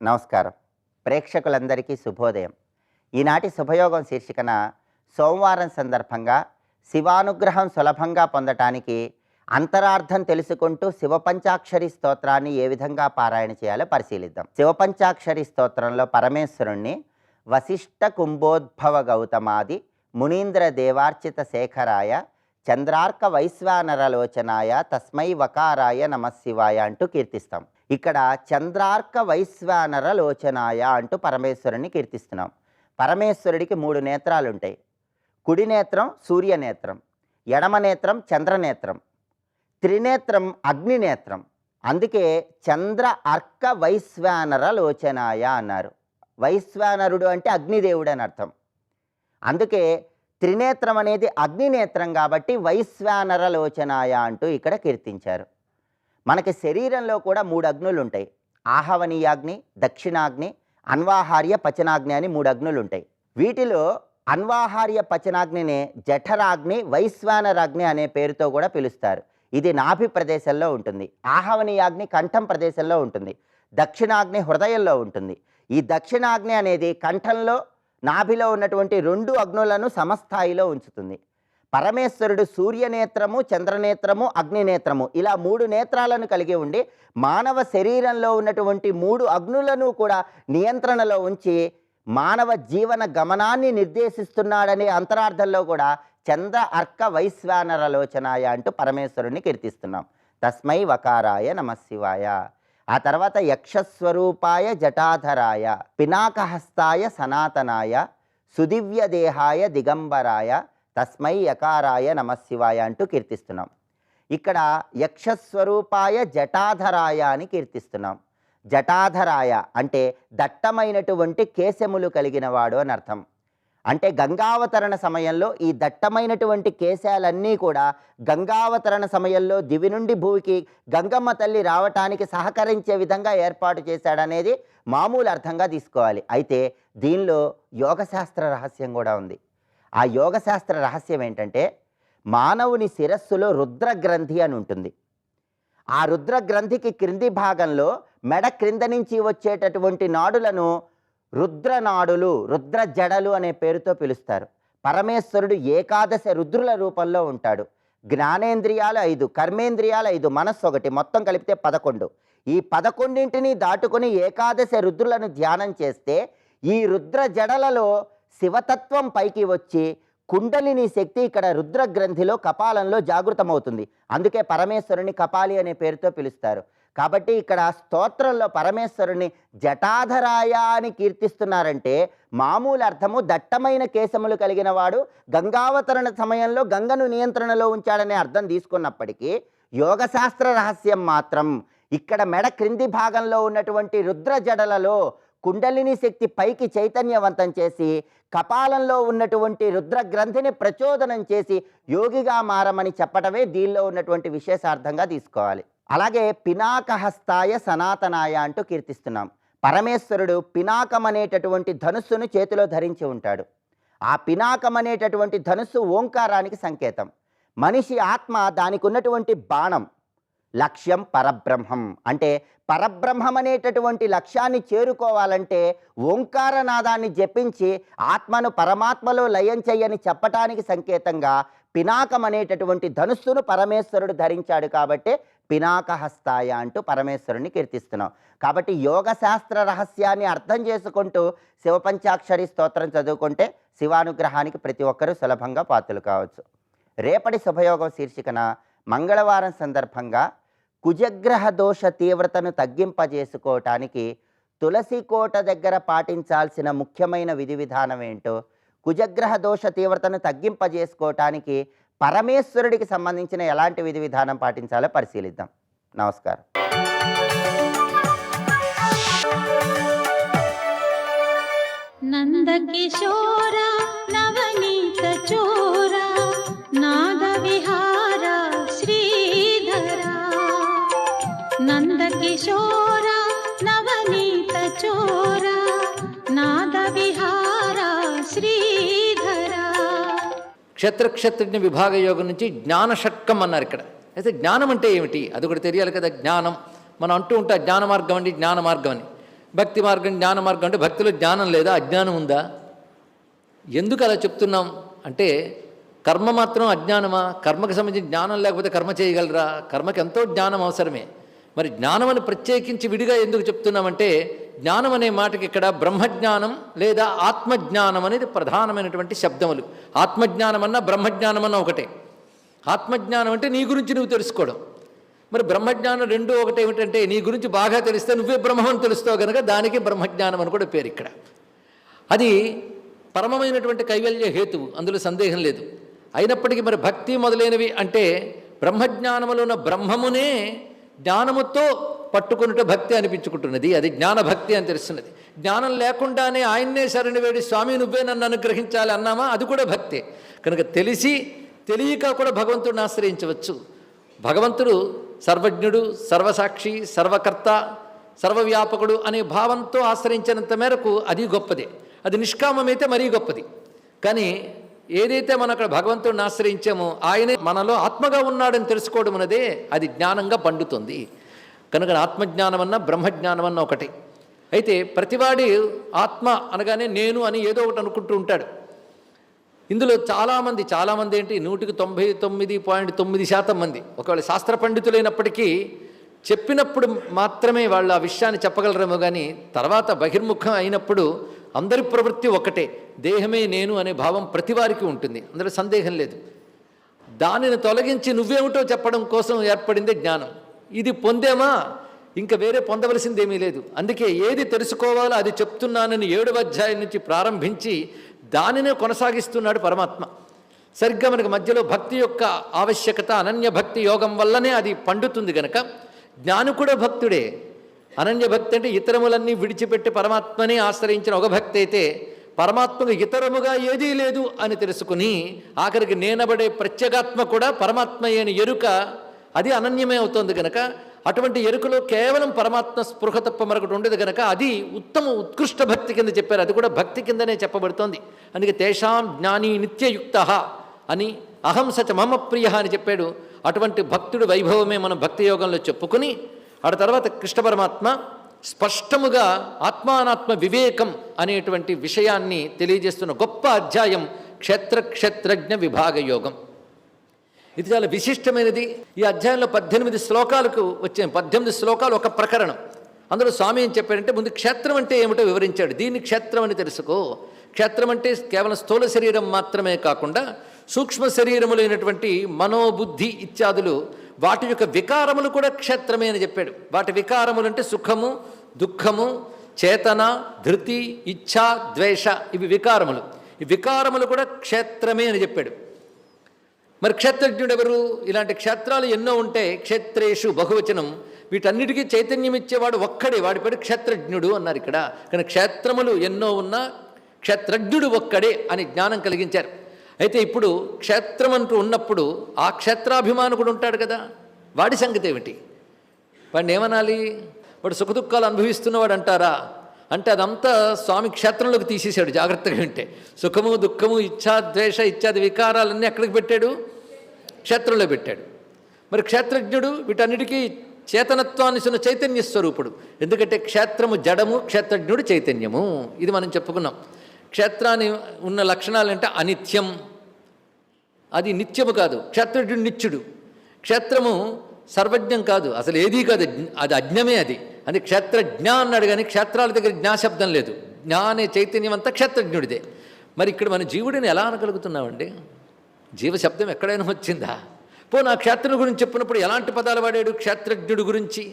నమస్కారం. ప్రేక్షకులందరికీ శుభోదయం. ఈనాటి శుభయోగం శీర్షికన సోమవారం సందర్భంగా శివానుగ్రహం సులభంగా పొందటానికి అంతరార్థం తెలుసుకుంటూ శివపంచాక్షరి స్తోత్రాన్ని ఏ విధంగా పారాయణ చేయాలో పరిశీలిద్దాం. శివపంచాక్షరి స్తోత్రంలో పరమేశ్వరుణ్ణి వశిష్ఠ కుంభోద్భవ గౌతమాది మునీంద్ర దేవార్చిత శేఖరాయ చంద్రార్క వైశ్వానరలోచనాయ తస్మై వకారాయ నమశివాయ అంటూ కీర్తిస్తాం. ఇక్కడ చంద్రార్క వైశ్వానరలోచనాయ అంటూ పరమేశ్వరుని కీర్తిస్తున్నాం. పరమేశ్వరుడికి 3 నేత్రాలు ఉంటాయి. కుడి నేత్రం సూర్యనేత్రం, ఎడమ నేత్రం చంద్రనేత్రం, త్రినేత్రం అగ్నినేత్రం. అందుకే చంద్ర అర్క వైశ్వానరలోచనాయ అన్నారు. వైశ్వానరుడు అంటే అగ్నిదేవుడు అని అర్థం. అందుకే త్రినేత్రం అనేది అగ్నినేత్రం కాబట్టి వైశ్వానరలోచనాయ అంటూ ఇక్కడ కీర్తించారు. మనకి శరీరంలో కూడా 3 అగ్నులు ఉంటాయి. ఆహవనీయాగ్ని, దక్షిణాగ్ని, అన్వాహార్య పచనాగ్ని అని 3 అగ్నులు ఉంటాయి. వీటిలో అన్వాహార్య పచనాగ్నినే జఠరాగ్ని, వైశ్వానరాగ్ని అనే పేరుతో కూడా పిలుస్తారు. ఇది నాభి ప్రదేశంలో ఉంటుంది. ఆహవనీయాగ్ని కంఠం ప్రదేశంలో ఉంటుంది. దక్షిణాగ్ని హృదయంలో ఉంటుంది. ఈ దక్షిణాగ్ని అనేది కంఠంలో నాభిలో ఉన్నటువంటి 2 అగ్నులను సమస్థాయిలో ఉంచుతుంది. పరమేశ్వరుడు సూర్యనేత్రము, చంద్రనేత్రము, అగ్నినేత్రము ఇలా 3 నేత్రాలను కలిగి ఉండి మానవ శరీరంలో ఉన్నటువంటి 3 అగ్నులను కూడా నియంత్రణలో ఉంచి మానవ జీవన గమనాన్ని నిర్దేశిస్తున్నాడనే అంతరార్థంలో కూడా చంద్ర అర్క వైశ్వానరలోచనాయ అంటూ పరమేశ్వరుని కీర్తిస్తున్నాం. తస్మై వకారాయ నమశివాయ. ఆ తర్వాత యక్షస్వరూపాయ జటాధరాయ పినాకహస్తాయ సనాతనాయ సుదివ్యదేహాయ దిగంబరాయ తస్మై యకారాయ నమశివాయ అంటూ కీర్తిస్తున్నాం. ఇక్కడ యక్షస్వరూపాయ జటాధరాయ అని కీర్తిస్తున్నాం. జటాధరాయ అంటే దట్టమైనటువంటి కేశములు కలిగిన వాడు అని అర్థం. అంటే గంగావతరణ సమయంలో ఈ దట్టమైనటువంటి కేశాలన్నీ కూడా గంగావతరణ సమయంలో దివి నుండి భూమికి గంగమ్మ తల్లి రావటానికి సహకరించే విధంగా ఏర్పాటు చేశాడనేది మామూలు అర్థంగా తీసుకోవాలి. అయితే దీనిలో యోగశాస్త్ర రహస్యం కూడా ఉంది. ఆ యోగశాస్త్ర రహస్యం ఏంటంటే మానవుని శిరస్సులో రుద్రగ్రంథి అని ఉంటుంది. ఆ రుద్రగ్రంథికి క్రింది భాగంలో మెడ క్రింద నుంచి వచ్చేటటువంటి నాడులను రుద్రనాడులు, రుద్ర జడలు అనే పేరుతో పిలుస్తారు. పరమేశ్వరుడు ఏకాదశ రుద్రుల రూపంలో ఉంటాడు. జ్ఞానేంద్రియాలు 5, కర్మేంద్రియాలు 5, మనస్సు 1, మొత్తం కలిపితే 11. ఈ 11ంటిని దాటుకొని ఏకాదశ రుద్రులను ధ్యానం చేస్తే ఈ రుద్ర జడలలో శివతత్వం పైకి వచ్చి కుండలిని శక్తి ఇక్కడ రుద్రగ్రంథిలో కపాలంలో జాగృతమవుతుంది. అందుకే పరమేశ్వరుని కపాలి అనే పేరుతో పిలుస్తారు. కాబట్టి ఇక్కడ స్తోత్రంలో పరమేశ్వరుని జటాధరాయ అని కీర్తిస్తున్నారంటే మామూలు అర్థము దట్టమైన కేశములు కలిగిన వాడు గంగావతరణ సమయంలో గంగను నియంత్రణలో ఉంచాడనే అర్థం తీసుకున్నప్పటికీ యోగశాస్త్ర రహస్యం మాత్రం ఇక్కడ మెడ క్రింది భాగంలో ఉన్నటువంటి రుద్ర జడలలో కుండలిని శక్తి పైకి చైతన్యవంతం చేసి కపాలంలో ఉన్నటువంటి రుద్ర గ్రంథిని ప్రచోదనం చేసి యోగిగా మారమని చెప్పటమే దీనిలో ఉన్నటువంటి విశేషార్థంగా తీసుకోవాలి. అలాగే పినాకహస్తాయ సనాతనాయ అంటూ కీర్తిస్తున్నాం. పరమేశ్వరుడు పినాకం అనేటటువంటి ధనుస్సును చేతిలో ధరించి ఉంటాడు. ఆ పినాకం అనేటటువంటి ధనుస్సు ఓంకారానికి సంకేతం. మనిషి ఆత్మ దానికి ఉన్నటువంటి బాణం. లక్ష్యం పరబ్రహ్మం అంటే పరబ్రహ్మం అనేటటువంటి లక్ష్యాన్ని చేరుకోవాలంటే ఓంకారనాదాన్ని జపించి ఆత్మను పరమాత్మలో లయం చెయ్యని చెప్పటానికి సంకేతంగా పినాకం అనేటటువంటి ధనుస్సును పరమేశ్వరుడు ధరించాడు. కాబట్టి పినాకహస్తాయ అంటూ పరమేశ్వరుని కీర్తిస్తున్నాం. కాబట్టి యోగశాస్త్ర రహస్యాన్ని అర్థం చేసుకుంటూ శివపంచాక్షరి స్తోత్రం చదువుకుంటే శివానుగ్రహానికి ప్రతి ఒక్కరూ సులభంగా పాత్రలు కావచ్చు. రేపటి శుభయోగం శీర్షికన మంగళవారం సందర్భంగా కుజగ్రహ దోష తీవ్రతను తగ్గింపజేసుకోవటానికి తులసి కోట దగ్గర పాటించాల్సిన ముఖ్యమైన విధి విధానం ఏంటో, కుజగ్రహ దోష తీవ్రతను తగ్గింపజేసుకోవటానికి పరమేశ్వరుడికి సంబంధించిన ఎలాంటి విధి విధానం పాటించాలో పరిశీలిద్దాం. నమస్కారం. నందకిశోర నవనీత చోర నాద విహార శ్రీధర నందకిశోర నవనీత చోర నాద విహార శ్రీధర. క్షత్రజ్ఞ విభాగ యోగం నుంచి జ్ఞాన షట్కం అన్నారు ఇక్కడ. అయితే జ్ఞానం అంటే ఏమిటి అది కూడా తెలియాలి కదా. జ్ఞానం మనం అంటూ ఉంటాం జ్ఞాన మార్గం అండి జ్ఞాన మార్గం అని. భక్తి మార్గం జ్ఞాన మార్గం అంటే భక్తిలో జ్ఞానం లేదా, అజ్ఞానం ఉందా? ఎందుకు అలా చెప్తున్నాం అంటే కర్మ మాత్రం అజ్ఞానమా? కర్మకు సంబంధించిన జ్ఞానం లేకపోతే కర్మ చేయగలరా? కర్మకి ఎంతో జ్ఞానం అవసరమే. మరి జ్ఞానం అని ప్రత్యేకించి విడిగా ఎందుకు చెప్తున్నామంటే జ్ఞానం అనే మాటకి ఇక్కడ బ్రహ్మజ్ఞానం లేదా ఆత్మజ్ఞానం అనేది ప్రధానమైనటువంటి శబ్దములు. ఆత్మజ్ఞానం అన్నా బ్రహ్మజ్ఞానం అన్నా ఒకటే. ఆత్మజ్ఞానం అంటే నీ గురించి నువ్వు తెలుసుకోవడం. మరి బ్రహ్మజ్ఞానం రెండూ ఒకటి. ఏమిటంటే నీ గురించి బాగా తెలిస్తే నువ్వే బ్రహ్మని తెలుస్తావు కనుక దానికి బ్రహ్మజ్ఞానం అని కూడా పేరు ఇక్కడ. అది పరమమైనటువంటి కైవల్య హేతువు, అందులో సందేహం లేదు. అయినప్పటికీ మరి భక్తి మొదలైనవి అంటే బ్రహ్మజ్ఞానములో ఉన్న బ్రహ్మమునే జ్ఞానముతో పట్టుకున్నట్టు భక్తి అనిపించుకుంటున్నది. అది జ్ఞానభక్తి అని తెలుస్తున్నది. జ్ఞానం లేకుండానే ఆయన్నే శరణి వేడి స్వామి నువ్వే నన్ను అనుగ్రహించాలి అన్నామా, అది కూడా భక్తే. కనుక తెలిసి తెలియక కూడా భగవంతుడిని ఆశ్రయించవచ్చు. భగవంతుడు సర్వజ్ఞుడు, సర్వసాక్షి, సర్వకర్త, సర్వవ్యాపకుడు అనే భావంతో ఆశ్రయించినంత మేరకు అది గొప్పదే. అది నిష్కామమైతే మరీ గొప్పది. కానీ ఏదైతే మనం అక్కడ భగవంతుడిని ఆశ్రయించామో ఆయనే మనలో ఆత్మగా ఉన్నాడని తెలుసుకోవడం అన్నదే అది జ్ఞానంగా పండుతుంది. కనుక ఆత్మజ్ఞానం అన్నా బ్రహ్మజ్ఞానం అన్నా ఒకటి. అయితే ప్రతివాడి ఆత్మ అనగానే నేను అని ఏదో ఒకటి అనుకుంటూ ఉంటాడు. ఇందులో చాలామంది ఏంటి 99.9% మంది ఒకవేళ శాస్త్ర పండితులైనప్పటికీ చెప్పినప్పుడు మాత్రమే వాళ్ళు ఆ విషయాన్ని చెప్పగలరేమో కానీ తర్వాత బహిర్ముఖం అయినప్పుడు అందరి ప్రవృత్తి ఒకటే. దేహమే నేను అనే భావం ప్రతివారికి ఉంటుంది, అందులో సందేహం లేదు. దానిని తొలగించి నువ్వేమిటో చెప్పడం కోసం ఏర్పడిందే జ్ఞానం. ఇది పొందేమా ఇంకా వేరే పొందవలసిందేమీ లేదు. అందుకే ఏది తెలుసుకోవాలో అది చెప్తున్నానని 7వ అధ్యాయం నుంచి ప్రారంభించి దానినే కొనసాగిస్తున్నాడు పరమాత్మ. సరిగ్గా మనకు మధ్యలో భక్తి యొక్క ఆవశ్యకత అనన్య భక్తి యోగం వల్లనే అది పండుతుంది గనక జ్ఞాని కూడా భక్తుడే. అనన్య భక్తి అంటే ఇతరములన్నీ విడిచిపెట్టి పరమాత్మని ఆశ్రయించిన ఒక భక్తి అయితే పరమాత్మకు ఇతరముగా ఏదీ లేదు అని తెలుసుకుని ఆఖరికి నేనబడే ప్రత్యేగాత్మ కూడా పరమాత్మ అయిన ఎరుక అది అనన్యమే అవుతుంది గనక అటువంటి ఎరుకలో కేవలం పరమాత్మ స్పృహ తప్ప మరొకటి ఉండదు గనక అది ఉత్కృష్ట భక్తి కింద చెప్పారు. అది కూడా భక్తి కిందనే చెప్పబడుతోంది. అందుకే తేషాం జ్ఞాని నిత్యయుక్త అని అహం సచ మమ ప్రియ అని చెప్పాడు. అటువంటి భక్తుడు వైభవమే మనం భక్తి యోగంలో చెప్పుకుని ఆ తర్వాత కృష్ణ పరమాత్మ స్పష్టముగా ఆత్మానాత్మ వివేకం అనేటువంటి విషయాన్ని తెలియజేస్తున్న గొప్ప అధ్యాయం క్షేత్రజ్ఞ విభాగ యోగం. ఇది చాలా విశిష్టమైనది. ఈ అధ్యాయంలో 18 శ్లోకాలకు వచ్చాయి. 18 శ్లోకాలు ఒక ప్రకరణం. అందులో స్వామి ఏం చెప్పాడంటే ముందు క్షేత్రం అంటే ఏమిటో వివరించాడు. దీన్ని క్షేత్రం అని తెలుసుకో. క్షేత్రం అంటే కేవలం స్థూల శరీరం మాత్రమే కాకుండా సూక్ష్మ శరీరములైనటువంటి మనోబుద్ధి ఇత్యాదులు వాటి యొక్క వికారములు కూడా క్షేత్రమే అని చెప్పాడు. వాటి వికారములు అంటే సుఖము, దుఃఖము, చేతన, ధృతి, ఇచ్ఛ, ద్వేష, ఇవి వికారములు. ఈ వికారములు కూడా క్షేత్రమే అని చెప్పాడు. మరి క్షేత్రజ్ఞుడు ఎవరు? ఇలాంటి క్షేత్రాలు ఎన్నో ఉంటాయి. క్షేత్రేషు బహువచనం. వీటన్నిటికీ చైతన్యం ఇచ్చేవాడు ఒక్కడే, వాడి పేరు క్షేత్రజ్ఞుడు అన్నారు ఇక్కడ. కానీ క్షేత్రములు ఎన్నో ఉన్నా క్షేత్రజ్ఞుడు ఒక్కడే అని జ్ఞానం కలిగించారు. అయితే ఇప్పుడు క్షేత్రం అంటూ ఉన్నప్పుడు ఆ క్షేత్రాభిమానుకుడు ఉంటాడు కదా, వాడి సంగతి ఏమిటి? వాడిని ఏమనాలి? వాడు సుఖదుఖాలు అనుభవిస్తున్నవాడు అంటారా? అంటే అదంతా స్వామి క్షేత్రంలోకి తీసేశాడు. జాగ్రత్తగా వింటే సుఖము, దుఃఖము, ఇచ్ఛా, ద్వేష ఇత్యాది వికారాలన్నీ ఎక్కడికి పెట్టాడు? క్షేత్రంలో పెట్టాడు. మరి క్షేత్రజ్ఞుడు వీటన్నిటికీ చేతనత్వాన్ని ఇస్తున్న చైతన్య స్వరూపుడు. ఎందుకంటే క్షేత్రము జడము, క్షేత్రజ్ఞుడు చైతన్యము. ఇది మనం చెప్పుకున్నాం. క్షేత్రాన్ని ఉన్న లక్షణాలంటే అనిత్యం, అది నిత్యము కాదు. క్షేత్రజ్ఞుడు నిత్యుడు. క్షేత్రము సర్వజ్ఞం కాదు, అసలు ఏదీ కాదు, అది అజ్ఞమే. అది అది క్షేత్రజ్ఞ అన్నాడు కానీ క్షేత్రాల దగ్గర జ్ఞాశబ్దం లేదు. జ్ఞా అనే చైతన్యం అంతా క్షేత్రజ్ఞుడిదే. మరి ఇక్కడ మన జీవుడిని ఎలా అనగలుగుతున్నామండి? జీవశబ్దం ఎక్కడైనా వచ్చిందా? నా క్షేత్రం గురించి చెప్పినప్పుడు ఎలాంటి పదాలు వాడాడు? క్షేత్రజ్ఞుడి గురించి.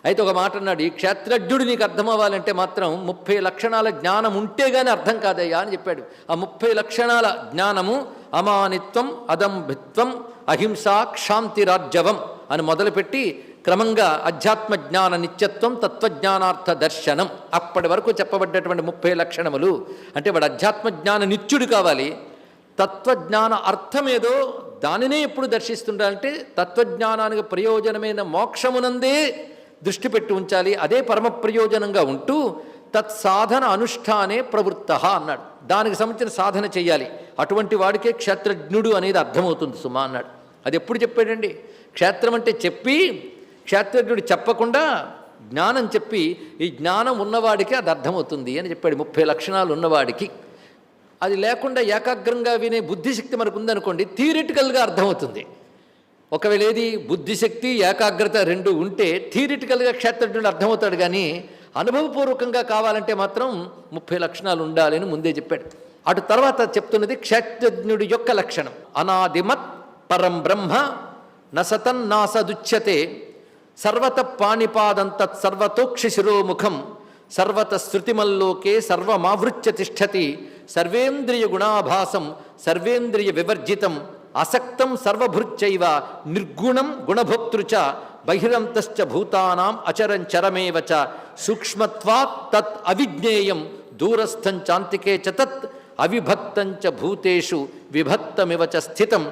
అయితే ఒక మాట అన్నాడు, ఈ క్షేత్రజ్ఞుడు నీకు అర్థం అవ్వాలంటే మాత్రం 30 లక్షణాల జ్ఞానం ఉంటే గానీ అర్థం కాదయ్యా అని చెప్పాడు. ఆ 30 లక్షణాల జ్ఞానము అమానిత్వం, అదంభిత్వం, అహింస, క్షాంతిరార్జవం అని మొదలుపెట్టి క్రమంగా అధ్యాత్మ జ్ఞాన నిత్యత్వం, తత్వజ్ఞానార్థ దర్శనం, అప్పటి వరకు చెప్పబడ్డటువంటి 30 లక్షణములు. అంటే వాడు అధ్యాత్మ జ్ఞాన నిత్యుడు కావాలి. తత్వజ్ఞాన అర్థమేదో దానినే ఎప్పుడు దర్శిస్తుండాలంటే తత్వజ్ఞానానికి ప్రయోజనమైన మోక్షమునందే దృష్టి పెట్టి ఉంచాలి. అదే పరమ ప్రయోజనంగా ఉంటూ తత్సాధన అనుష్ఠానే ప్రవృత్త అన్నాడు. దానికి సంబంధించిన సాధన చేయాలి. అటువంటి వాడికే క్షేత్రజ్ఞుడు అనేది అర్థమవుతుంది సుమా అన్నాడు. అది ఎప్పుడు చెప్పాడండి? క్షేత్రం అంటే చెప్పి క్షేత్రజ్ఞుడు చెప్పకుండా జ్ఞానం చెప్పి ఈ జ్ఞానం ఉన్నవాడికి అది అర్థమవుతుంది అని చెప్పాడు. 30 లక్షణాలు ఉన్నవాడికి. అది లేకుండా ఏకాగ్రంగా వినే బుద్ధిశక్తి మనకు ఉందనుకోండి, థియరిటికల్గా అర్థమవుతుంది. ఒకవేళ ఏది బుద్ధిశక్తి ఏకాగ్రత రెండు ఉంటే థియరిటికల్గా క్షేత్రజ్ఞుడు అర్థమవుతాడు, కానీ అనుభవపూర్వకంగా కావాలంటే మాత్రం 30 లక్షణాలు ఉండాలి అని ముందే చెప్పాడు. అటు తర్వాత చెప్తున్నది క్షేత్రజ్ఞుడి యొక్క లక్షణం. అనాదిమత్ పరం బ్రహ్మ నసతన్నాసదుచ్యతే సర్వత పాణిపాదంతత్ సర్వతోక్షి శిరోముఖం సర్వత శృతిమల్లోకే సర్వమావృత్య తిష్టతి సర్వేంద్రియ గుణాభాసం సర్వేంద్రియ వివర్జితం అసక్తం సర్వభృత్యైవ నిర్గుణం గుణభోక్తృచ బహిరంతశ్చ భూతానాం అచరం చరమేవ చ సూక్ష్మత్వాత్ తత్ అవిజ్ఞేయం దూరస్థం చాంతికే చ తత్ అవిభక్తం చ భూతేషు విభక్తమివ చ స్థితం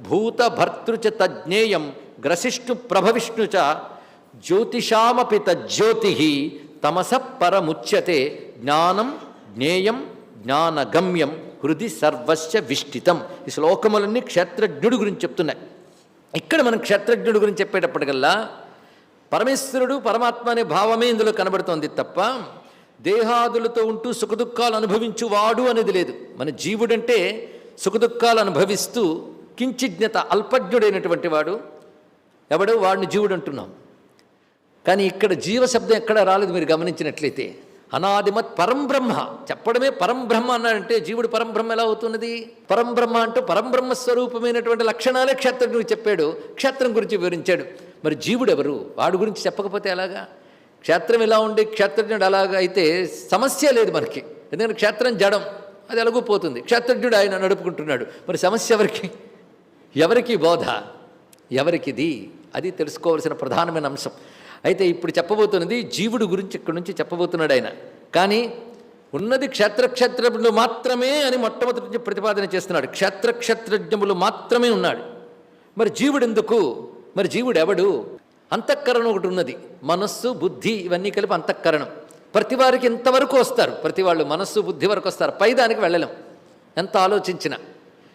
భూతభర్తృ చ తజ్ఞేయం గ్రసిష్ణు ప్రభవిష్ణు చ జ్యోతిషామపి తజ్జ్యోతి తమస పరముచ్యతే జ్ఞానం జ్ఞేయం జ్ఞానగమ్యం హృది సర్వస్య విష్టితం. ఈ శ్లోకములన్నీ క్షేత్రజ్ఞుడి గురించి చెప్తున్నాయి. ఇక్కడ మనం క్షేత్రజ్ఞుడి గురించి చెప్పేటప్పటికల్లా పరమేశ్వరుడు పరమాత్మ అనే భావమే ఇందులో కనబడుతోంది తప్ప దేహాదులతో ఉంటూ సుఖదుఖాలు అనుభవించువాడు అనేది లేదు. మన జీవుడంటే సుఖదుఖాలు అనుభవిస్తూ కించిజ్ఞత అల్పజ్ఞుడైనటువంటి వాడు ఎవడో వాడిని జీవుడు అంటున్నాం. కానీ ఇక్కడ జీవశబ్దం ఎక్కడ రాలేదు మీరు గమనించినట్లయితే. అనాదిమత్ పరంబ్రహ్మ చెప్పడమే పరంబ్రహ్మ అన్నాడంటే జీవుడు పరంబ్రహ్మ ఎలా అవుతున్నది? పరంబ్రహ్మ అంటూ పరంబ్రహ్మ స్వరూపమైనటువంటి లక్షణాలే క్షేత్రజ్ఞుడు చెప్పాడు, క్షేత్రం గురించి వివరించాడు. మరి జీవుడు ఎవరు? వాడి గురించి చెప్పకపోతే ఎలాగా? క్షేత్రం ఎలా ఉండి క్షేత్రజ్ఞుడు అలాగా అయితే సమస్య లేదు మనకి. ఎందుకంటే క్షేత్రం జడం, అది ఎలాగూ పోతుంది. క్షేత్రజ్ఞుడు ఆయన నడుపుకుంటున్నాడు. మరి సమస్య ఎవరికి? ఎవరికి బోధ? ఎవరికిది? అది తెలుసుకోవాల్సిన ప్రధానమైన అంశం. అయితే ఇప్పుడు చెప్పబోతున్నది జీవుడు గురించి ఇక్కడి నుంచి చెప్పబోతున్నాడు ఆయన. కానీ ఉన్నది క్షేత్రజ్ఞులు మాత్రమే అని మొట్టమొదటి ప్రతిపాదన చేస్తున్నాడు. క్షేత్రజ్ఞములు మాత్రమే ఉన్నాడు. మరి జీవుడు ఎందుకు? మరి జీవుడు ఎవడు? అంతఃకరణం ఒకటి ఉన్నది, మనస్సు బుద్ధి ఇవన్నీ కలిపి అంతఃకరణం. ప్రతి వారికి ఇంతవరకు వస్తారు, ప్రతి వాళ్ళు మనస్సు బుద్ధి వరకు వస్తారు, పై దానికి వెళ్ళలేం ఎంత ఆలోచించినా.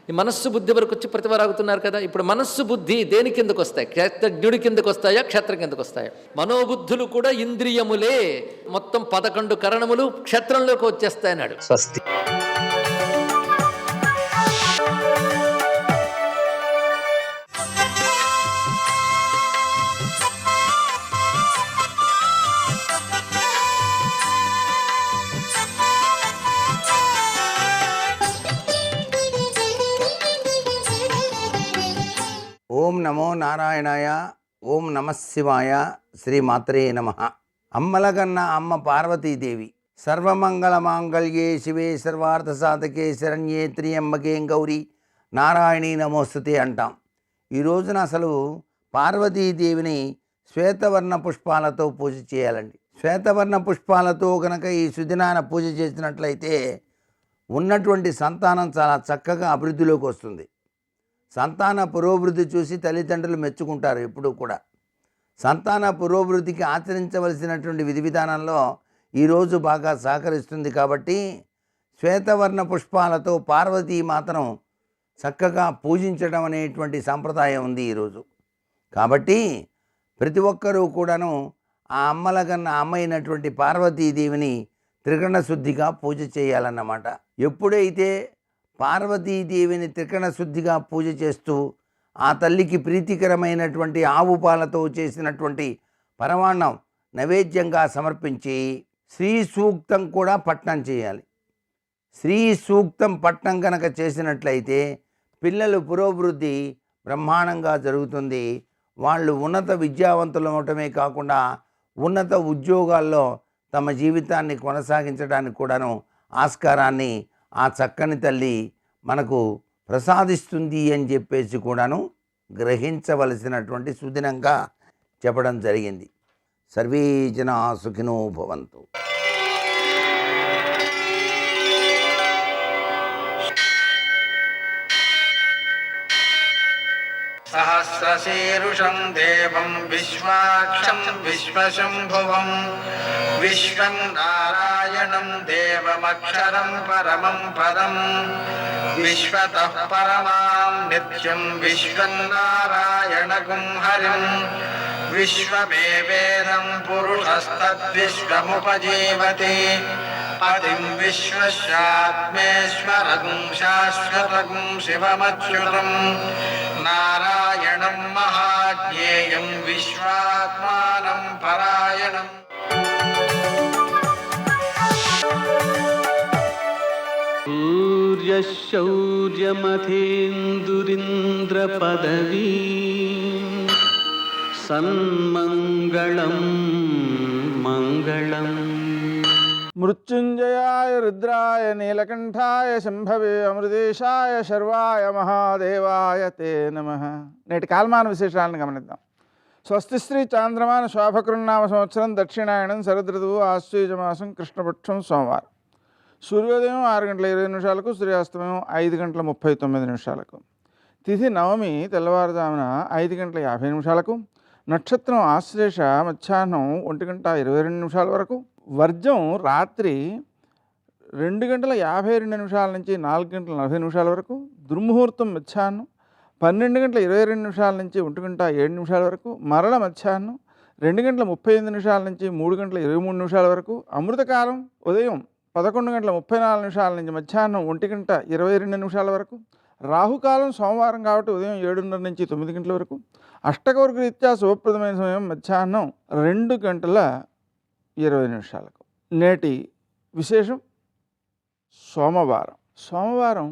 ఈ మనస్సు బుద్ధి వరకు వచ్చి ప్రతి వారు ఆగుతున్నారు కదా. ఇప్పుడు మనస్సు బుద్ధి దేని కిందకు వస్తాయి? క్షేత్రజ్ఞుడి కిందకు వస్తాయా, క్షేత్రం కిందకు వస్తాయా? మనోబుద్ధులు కూడా ఇంద్రియములే, మొత్తం 11 కరణములు క్షేత్రంలోకి వచ్చేస్తాయన్నాడు. స్వస్తి. ఓం నమో నారాయణాయ, ఓం నమశివాయ, శ్రీమాత్రే నమః. అమ్మలగన్న అమ్మ పార్వతీదేవి సర్వమంగళమాంగళ్యే శివే సర్వార్థసాధకే శరణ్యే త్ర్యంబకే గౌరీ నారాయణీ నమోస్తుతే అంటాం. ఈ రోజున అసలు పార్వతీదేవిని శ్వేతవర్ణ పుష్పాలతో పూజ చేయాలండి. శ్వేతవర్ణ పుష్పాలతో కనుక ఈ సుదినాన పూజ చేసినట్లయితే ఉన్నటువంటి సంతానం చాలా చక్కగా అభివృద్ధిలోకి వస్తుంది. సంతాన పురోభివృద్ధి చూసి తల్లిదండ్రులు మెచ్చుకుంటారు. ఎప్పుడూ కూడా సంతాన పురోభివృద్ధికి ఆచరించవలసినటువంటి విధి విధానంలో ఈరోజు బాగా సహకరిస్తుంది. కాబట్టి శ్వేతవర్ణ పుష్పాలతో పార్వతీ మాతను చక్కగా పూజించడం అనేటువంటి సాంప్రదాయం ఉంది ఈరోజు. కాబట్టి ప్రతి ఒక్కరూ కూడాను ఆ అమ్మలగన్న అమ్మ అయినటువంటి పార్వతీదేవిని త్రికరణ శుద్ధిగా పూజ చేయాలన్నమాట. ఎప్పుడైతే పార్వతీదేవిని త్రికరణ శుద్ధిగా పూజ చేస్తూ ఆ తల్లికి ప్రీతికరమైనటువంటి ఆవు పాలతో చేసినటువంటి పరమాన్నం నైవేద్యంగా సమర్పించి శ్రీ సూక్తం కూడా పఠనం చేయాలి. శ్రీ సూక్తం పఠనం కనుక చేసినట్లయితే పిల్లలు పురోభివృద్ధి బ్రహ్మాండంగా జరుగుతుంది. వాళ్ళు ఉన్నత విద్యావంతులు అవటమే కాకుండా ఉన్నత ఉద్యోగాల్లో తమ జీవితాన్ని కొనసాగించడానికి కూడాను ఆస్కారాన్ని ఆ చక్కని తల్లి మనకు ప్రసాదిస్తుంది అని చెప్పేసి కూడాను గ్రహించవలసినటువంటి సుదినంగా చెప్పడం జరిగింది. సర్వే జనా సుఖినో భవంతు. సహస్రశీరుషం దేవం విశ్వాక్షం విశ్వశంభువం విశ్వం నారాయణం దేవమక్షరం పరమం పదం విశ్వతః పరమాం నిత్యం విశ్వం నారాయణగుం హరిం विश्वमेवेदं पुरुषस्तद्विश्वमुपजीवति पतिं विश्वस्यात्मेश्वरगुं शाश्वतगुं शिवमच्युतं नारायणं महाज्ञेयं विश्वात्मानं परायणम् सूर्यशौर्यमथेन्दुरिन्द्रपदवी सन्मङ्गलं मङ्गलम् మృత్యుంజయాయ రుద్రాయ నీలకంఠాయ శంభవే అమృతేశాయ శర్వాయ మహాదేవాయ తే నమః. నేటి కాలమాన విశేషాలను గమనిద్దాం. స్వస్తి శ్రీ చాంద్రమాన శోభకృన్నామ సంవత్సరం దక్షిణాయనం శరదృతువు ఆశ్వయుజమాసం కృష్ణపక్షం సోమవారం. సూర్యోదయం 6:20 సూర్యాస్తమయం 5:39. తిథి నవమి తెల్లవారుజామున 5:50. నక్షత్రం ఆశ్లేష మధ్యాహ్నం 1:22 వరకు. వర్జం రాత్రి 2:52 నుంచి 4:40 వరకు. దుర్ముహూర్తం మధ్యాహ్నం 12:22 నుంచి 1:07 వరకు. మరల మధ్యాహ్నం 2:35 నుంచి 3:23 వరకు. అమృతకాలం ఉదయం 11:34 నుంచి మధ్యాహ్నం 1:22 వరకు. రాహుకాలం సోమవారం కాబట్టి ఉదయం 7:30 నుంచి 9 గంటల వరకు. అష్టకవర్గ రీత్యా శుభప్రదమైన సమయం మధ్యాహ్నం 2:20. నేటి విశేషం సోమవారం. సోమవారం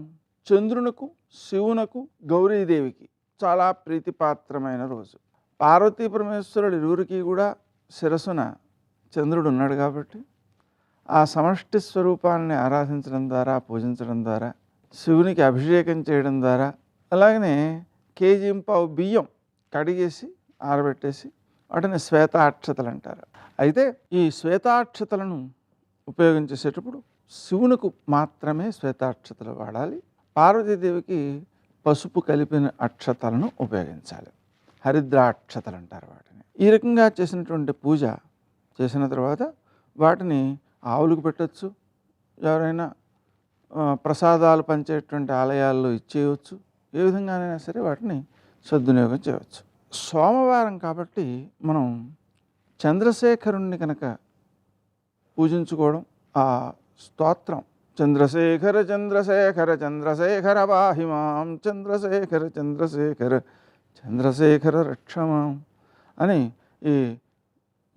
చంద్రునకు, శివునకు, గౌరీదేవికి చాలా ప్రీతిపాత్రమైన రోజు. పార్వతీ పరమేశ్వరుడు ఇరువురికి కూడా శిరస్సున చంద్రుడు ఉన్నాడు కాబట్టి ఆ సమష్టి స్వరూపాన్ని ఆరాధించడం ద్వారా, పూజించడం ద్వారా, శివునికి అభిషేకం చేయడం ద్వారా, అలాగనే కేజీంపావు బియ్యం కడిగేసి ఆరబెట్టేసి వాటిని శ్వేతాక్షతలు అంటారు. అయితే ఈ శ్వేతాక్షతలను ఉపయోగించేసేటప్పుడు శివునికి మాత్రమే శ్వేతాక్షతలు వాడాలి. పార్వతీదేవికి పసుపు కలిపిన అక్షతలను ఉపయోగించాలి. హరిద్రాక్షతలు అంటారు వాటిని. ఈ రకంగా చేసినటువంటి పూజ చేసిన తర్వాత వాటిని ఆవులకు పెట్టచ్చు, ఎవరైనా ప్రసాదాలు పంచేటువంటి ఆలయాల్లో ఇచ్చేయవచ్చు. ఏ విధంగానైనా సరే వాటిని సద్వినియోగం చేయవచ్చు. సోమవారం కాబట్టి మనం చంద్రశేఖరుణ్ణి కనుక పూజించుకోవడం, ఆ స్తోత్రం చంద్రశేఖర చంద్రశేఖర చంద్రశేఖర వాహిమాం చంద్రశేఖర చంద్రశేఖర చంద్రశేఖర రక్షమాం అని ఈ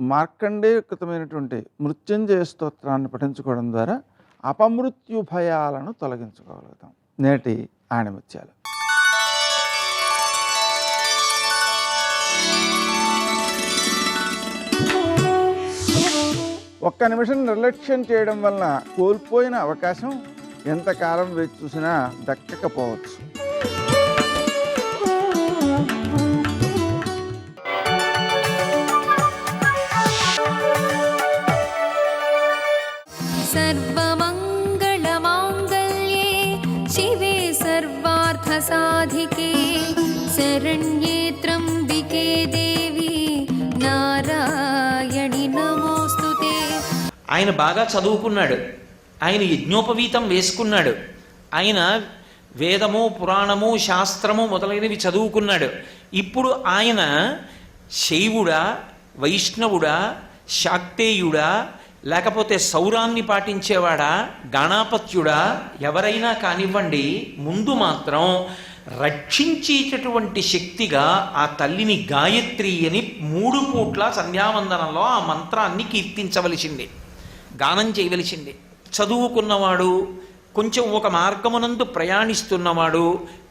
మార్కండేయకృతమైనటువంటి మృత్యుంజయ స్తోత్రాన్ని పఠించుకోవడం ద్వారా అపమృత్యు భయాలను తొలగించుకోగలుగుతాం. నేటి ఆణిముత్యాలు. ఒక్క నిమిషం నిర్లక్ష్యం చేయడం వలన కోల్పోయిన అవకాశం ఎంతకాలం వేచి చూసినా దక్కకపోవచ్చు. सर्वमङ्गलमाङ्गल्ये शिवे सर्वार्थसाधिके शरण्ये त्र्यम्बिके देवी नारायणि नमोस्तुते. ఆయన బాగా చదువుకున్నాడు, ఆయన యజ్ఞోపవీతం వేసుకున్నాడు, ఆయన వేదము, పురాణము, శాస్త్రము మొదలైనవి చదువుకున్నాడు. ఇప్పుడు ఆయన శైవుడా, వైష్ణవుడా, శాక్తేయుడా, లేకపోతే సౌరాన్ని పాటించేవాడా, గణాపత్యుడా, ఎవరైనా కానివ్వండి, ముందు మాత్రం రక్షించేటటువంటి శక్తిగా ఆ తల్లిని గాయత్రి అని 3 పూట్ల సంధ్యావందనంలో ఆ మంత్రాన్ని కీర్తించవలసింది, గానం చేయవలసింది. చదువుకున్నవాడు, కొంచెం ఒక మార్గమునందు ప్రయాణిస్తున్నవాడు,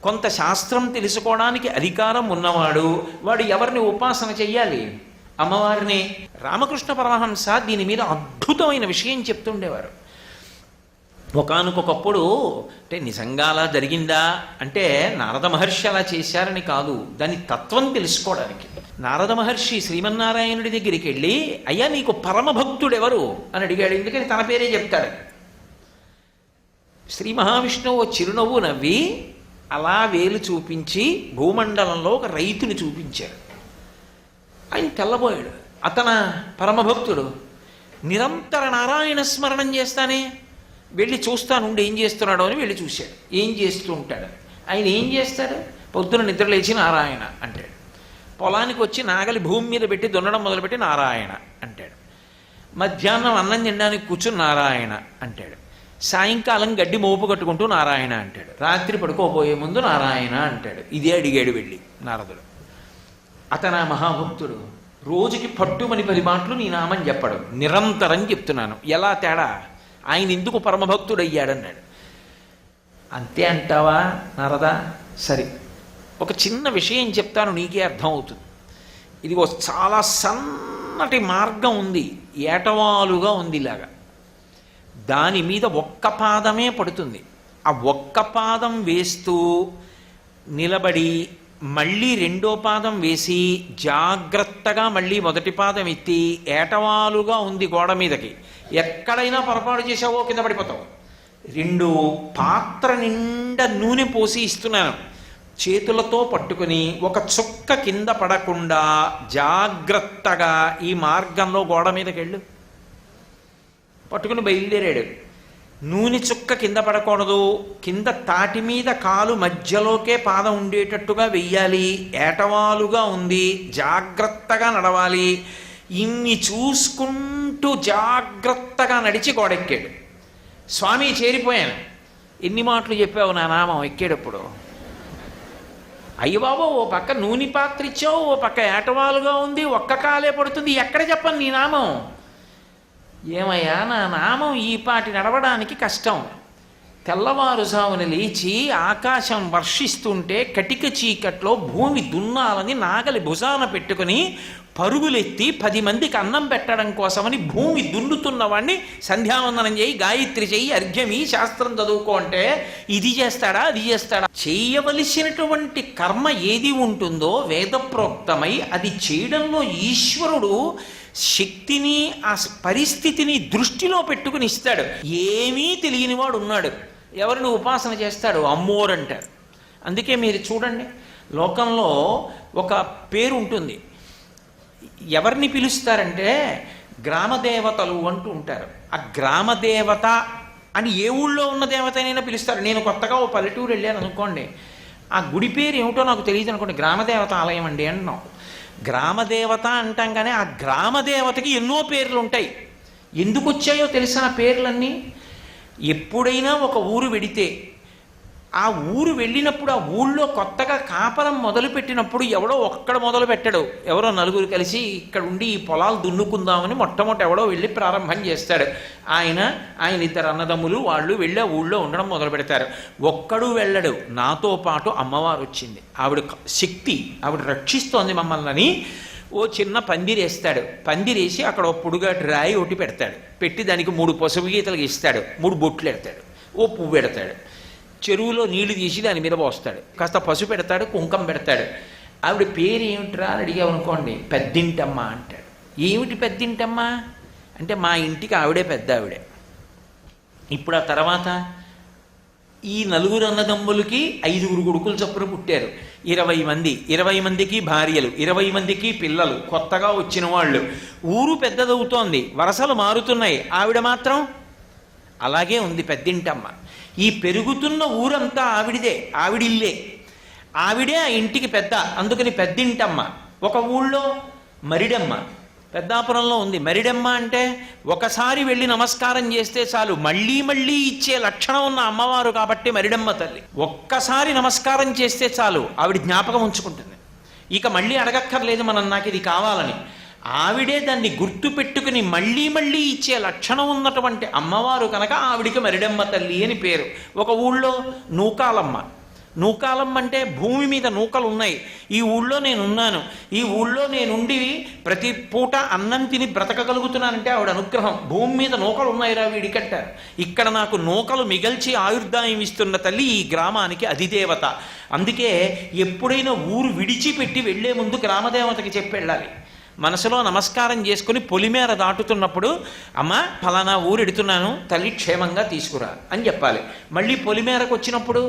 కొంత శాస్త్రం తెలుసుకోవడానికి అధికారం ఉన్నవాడు, వాడు ఎవరిని ఉపాసన చెయ్యాలి? అమ్మవారిని. రామకృష్ణ పరమహంస దీని మీద అద్భుతమైన విషయం చెప్తుండేవారు. ఒకానొకప్పుడు అంటే నిజంగా అలా జరిగిందా అంటే నారద మహర్షి అలా చేశారని కాదు, దాని తత్వం తెలుసుకోవడానికి. నారద మహర్షి శ్రీమన్నారాయణుడి దగ్గరికి వెళ్ళి, అయ్యా నీకు పరమభక్తుడు ఎవరు అని అడిగాడు. ఎందుకని తన పేరే చెప్తాడు. శ్రీ మహావిష్ణువు చిరునవ్వు నవ్వి అలా వేలు చూపించి భూమండలంలో ఒక రైతుని చూపించాడు. ఆయన తెల్లబోయాడు. అతన పరమభక్తుడు. నిరంతర నారాయణ స్మరణం చేస్తానే, వెళ్ళి చూస్తానుండి ఏం చేస్తున్నాడో అని వెళ్ళి చూశాడు. ఏం చేస్తూ ఉంటాడు ఆయన? ఏం చేస్తాడు? పొద్దున నిద్ర లేచి నారాయణ అంటాడు. పొలానికి వచ్చి నాగలి భూమి మీద పెట్టి దున్నడం మొదలుపెట్టి నారాయణ అంటాడు. మధ్యాహ్నం అన్నం తినడానికి కూర్చుని నారాయణ అంటాడు. సాయంకాలం గడ్డి మోపు కట్టుకుంటూ నారాయణ అంటాడు. రాత్రి పడుకోబోయే ముందు నారాయణ అంటాడు. ఇదే అడిగాడు వెళ్ళి నారదుడు. అతను ఆ మహాభక్తుడు రోజుకి పట్టుమని 10 మాటలు నీ నామం చెప్పడం నిరంతరం చెప్తున్నాను. ఎలా తేడా? ఆయన ఎందుకు పరమభక్తుడయ్యాడన్నాడు. అంతే అంటావా నారదా? సరే, ఒక చిన్న విషయం చెప్తాను, నీకే అర్థమవుతుంది. ఇది చాలా సన్నటి మార్గం ఉంది, ఏటవాలుగా ఉంది ఇలాగా. దాని మీద ఒక్క పాదమే పడుతుంది. ఆ ఒక్క పాదం వేస్తూ నిలబడి మళ్ళీ రెండో పాదం వేసి జాగ్రత్తగా మళ్ళీ మొదటి పాదం ఎత్తి ఏటవాలుగా ఉంది గోడ మీదకి. ఎక్కడైనా పొరపాటు చేసావో కింద పడిపోతావు. 2 పాత్ర నిండా నూనె పోసి ఇస్తున్నాను. చేతులతో పట్టుకుని ఒక చుక్క కింద పడకుండా జాగ్రత్తగా ఈ మార్గంలో గోడ మీదకి వెళ్ళు. పట్టుకుని బయలుదేరాడు. నూనె చుక్క కింద పడకూడదు, కింద తాటి మీద కాలు మధ్యలోకే పాదం ఉండేటట్టుగా వెయ్యాలి, ఏటవాలుగా ఉంది, జాగ్రత్తగా నడవాలి. ఇన్ని చూసుకుంటూ జాగ్రత్తగా నడిచి గోడెక్కాడు. స్వామి చేరిపోయాను. ఎన్ని మాటలు చెప్పావు నా నామం ఎక్కేటప్పుడు? అయ్య బాబో, ఓ పక్క నూనె పాత్ర ఇచ్చావు, ఓ పక్క ఏటవాలుగా ఉంది, ఒక్క కాలే పడుతుంది, ఎక్కడ చెప్పను నీ నామం? ఏమయ్యా, నా నామం ఈ పాటి నడవడానికి కష్టం. తెల్లవారుజామున లేచి ఆకాశం వర్షిస్తుంటే కటిక చీకట్లో భూమి దున్నాలని నాగలి భుజాన పెట్టుకుని పరుగులెత్తి 10 మందికి అన్నం పెట్టడం కోసమని భూమి దున్నుతున్నవాడిని సంధ్యావందనం చేయి, గాయత్రి చెయ్యి, అర్ఘ్యమి, శాస్త్రం చదువుకో అంటే ఇది చేస్తాడా అది చేస్తాడా? చేయవలసినటువంటి కర్మ ఏది ఉంటుందో వేదప్రోక్తమై అది చేయడంలో ఈశ్వరుడు శక్తిని ఆ పరిస్థితిని దృష్టిలో పెట్టుకుని ఇస్తాడు. ఏమీ తెలియని వాడు ఉన్నాడు, ఎవరిని ఉపాసన చేస్తాడు? అమ్మోరంటారు. అందుకే మీరు చూడండి, లోకంలో ఒక పేరు ఉంటుంది. ఎవరిని పిలుస్తారంటే గ్రామదేవతలు అంటూ ఉంటారు. ఆ గ్రామదేవత అని ఏ ఊళ్ళో ఉన్న దేవతనైనా పిలుస్తారు. నేను కొత్తగా ఓ పల్లెటూరు వెళ్ళాను అనుకోండి, ఆ గుడి పేరు ఏమిటో నాకు తెలియదు అనుకోండి, గ్రామదేవత ఆలయం అండి అంటున్నాం. గ్రామదేవత అంటాం, కానీ ఆ గ్రామదేవతకి ఎన్నో పేర్లు ఉంటాయి. ఎందుకు వచ్చాయో తెలిసిన పేర్లన్నీ. ఎప్పుడైనా ఒక ఊరు వెడితే ఆ ఊరు వెళ్ళినప్పుడు ఆ ఊళ్ళో కొత్తగా కాపరం మొదలుపెట్టినప్పుడు ఎవడో ఒక్కడ మొదలు పెట్టాడు, ఎవరో 4 కలిసి ఇక్కడ ఉండి ఈ పొలాలు దున్నుకుందామని మొట్టమొదటి ఎవడో వెళ్ళి ప్రారంభం చేస్తాడు. ఆయన 2 అన్నదమ్ములు వాళ్ళు వెళ్ళి ఆ ఊళ్ళో ఉండడం మొదలు పెడతారు. ఒక్కడు వెళ్ళడు, నాతో పాటు అమ్మవారు వచ్చింది, ఆవిడ శక్తి, ఆవిడ రక్షిస్తోంది మమ్మల్ని. ఓ చిన్న పందిరేస్తాడు, పందిరేసి అక్కడ ఓ పొడుగాటి రాయి ఒకటి పెడతాడు, పెట్టి దానికి 3 పసుపు గీతలు ఇస్తాడు, 3 బొట్లు పెడతాడు, ఓ పువ్వు పెడతాడు, చెరువులో నీళ్లు తీసి దాని మీద పోస్తాడు, కాస్త పసుపు పెడతాడు, కుంకం పెడతాడు. ఆవిడ పేరు ఏమిట్రా అని అడిగామనుకోండి, పెద్దింటమ్మ అంటాడు. ఏమిటి పెద్దింటమ్మ అంటే మా ఇంటికి ఆవిడే పెద్ద ఆవిడే. ఇప్పుడు ఆ తర్వాత ఈ 4 అన్నదమ్ములకి 5 కొడుకులు చొప్పున పుట్టారు. 20 మంది, 20 మందికి భార్యలు, 20 మందికి పిల్లలు, కొత్తగా వచ్చిన వాళ్ళు. ఊరు పెద్దదవుతోంది, వరసలు మారుతున్నాయి, ఆవిడ మాత్రం అలాగే ఉంది పెద్దింటమ్మ. ఈ పెరుగుతున్న ఊరంతా ఆవిడిదే, ఆవిడిల్లే, ఆవిడే ఆ ఇంటికి పెద్ద, అందుకని పెద్దింటమ్మ. ఒక ఊళ్ళో మరిడమ్మ, పెద్దాపురంలో ఉంది. మరిడమ్మ అంటే ఒకసారి వెళ్ళి నమస్కారం చేస్తే చాలు మళ్ళీ మళ్ళీ ఇచ్చే లక్షణం ఉన్న అమ్మవారు కాబట్టి మరిడమ్మ తల్లి. ఒక్కసారి నమస్కారం చేస్తే చాలు ఆవిడ జ్ఞాపకం ఉంచుకుంటుంది, ఇక మళ్ళీ అడగక్కర్లేదు మనం నాకు ఇది కావాలని. ఆవిడే దాన్ని గుర్తు పెట్టుకుని మళ్ళీ మళ్ళీ ఇచ్చే లక్షణం ఉన్నటువంటి అమ్మవారు కనుక ఆవిడికి మరిడమ్మ తల్లి అని పేరు. ఒక ఊళ్ళో నూకాలమ్మ, నూకాలమ్మ అంటే భూమి మీద నూకలు ఉన్నాయి, ఈ ఊళ్ళో నేనున్నాను, ఈ ఊళ్ళో నేనుండి ప్రతి పూట అన్నం తిని బ్రతకగలుగుతున్నానంటే ఆవిడ అనుగ్రహం. భూమి మీద నూకలు ఉన్నాయిరా వీడికంటారు. ఇక్కడ నాకు నూకలు మిగల్చి ఆయుర్దాయం ఇస్తున్న తల్లి ఈ గ్రామానికి అధిదేవత. అందుకే ఎప్పుడైనా ఊరు విడిచిపెట్టి వెళ్లే ముందు గ్రామదేవతకి చెప్పి వెళ్ళాలి. మనసులో నమస్కారం చేసుకుని పొలిమేర దాటుతున్నప్పుడు, అమ్మ ఫలానా ఊరు ఎడుతున్నాను, తల్లి క్షేమంగా తీసుకురా అని చెప్పాలి. మళ్ళీ పొలిమేరకు వచ్చినప్పుడు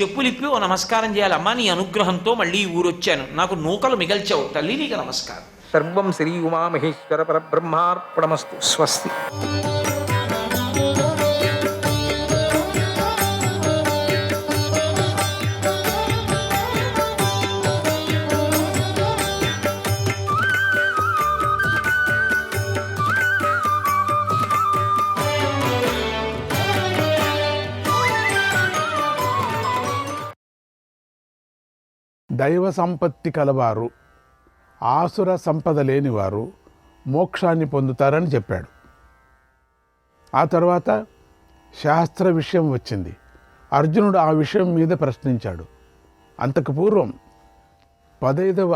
చెప్పులిప్పి ఓ నమస్కారం చేయాలి, అమ్మ నీ అనుగ్రహంతో మళ్ళీ ఈ ఊరు వచ్చాను, నాకు నూకలు మిగల్చావు తల్లి, నీకు నమస్కారం. సర్వం శ్రీ ఉమామహేశ్వర పరబ్రహ్మార్పణమస్తు. స్వస్తి. దైవ సంపత్తి కలవారు, ఆసుర సంపద లేనివారు మోక్షాన్ని పొందుతారని చెప్పాడు. ఆ తర్వాత శాస్త్ర విషయం వచ్చింది. అర్జునుడు ఆ విషయం మీద ప్రశ్నించాడు. అంతకు పూర్వం 15వ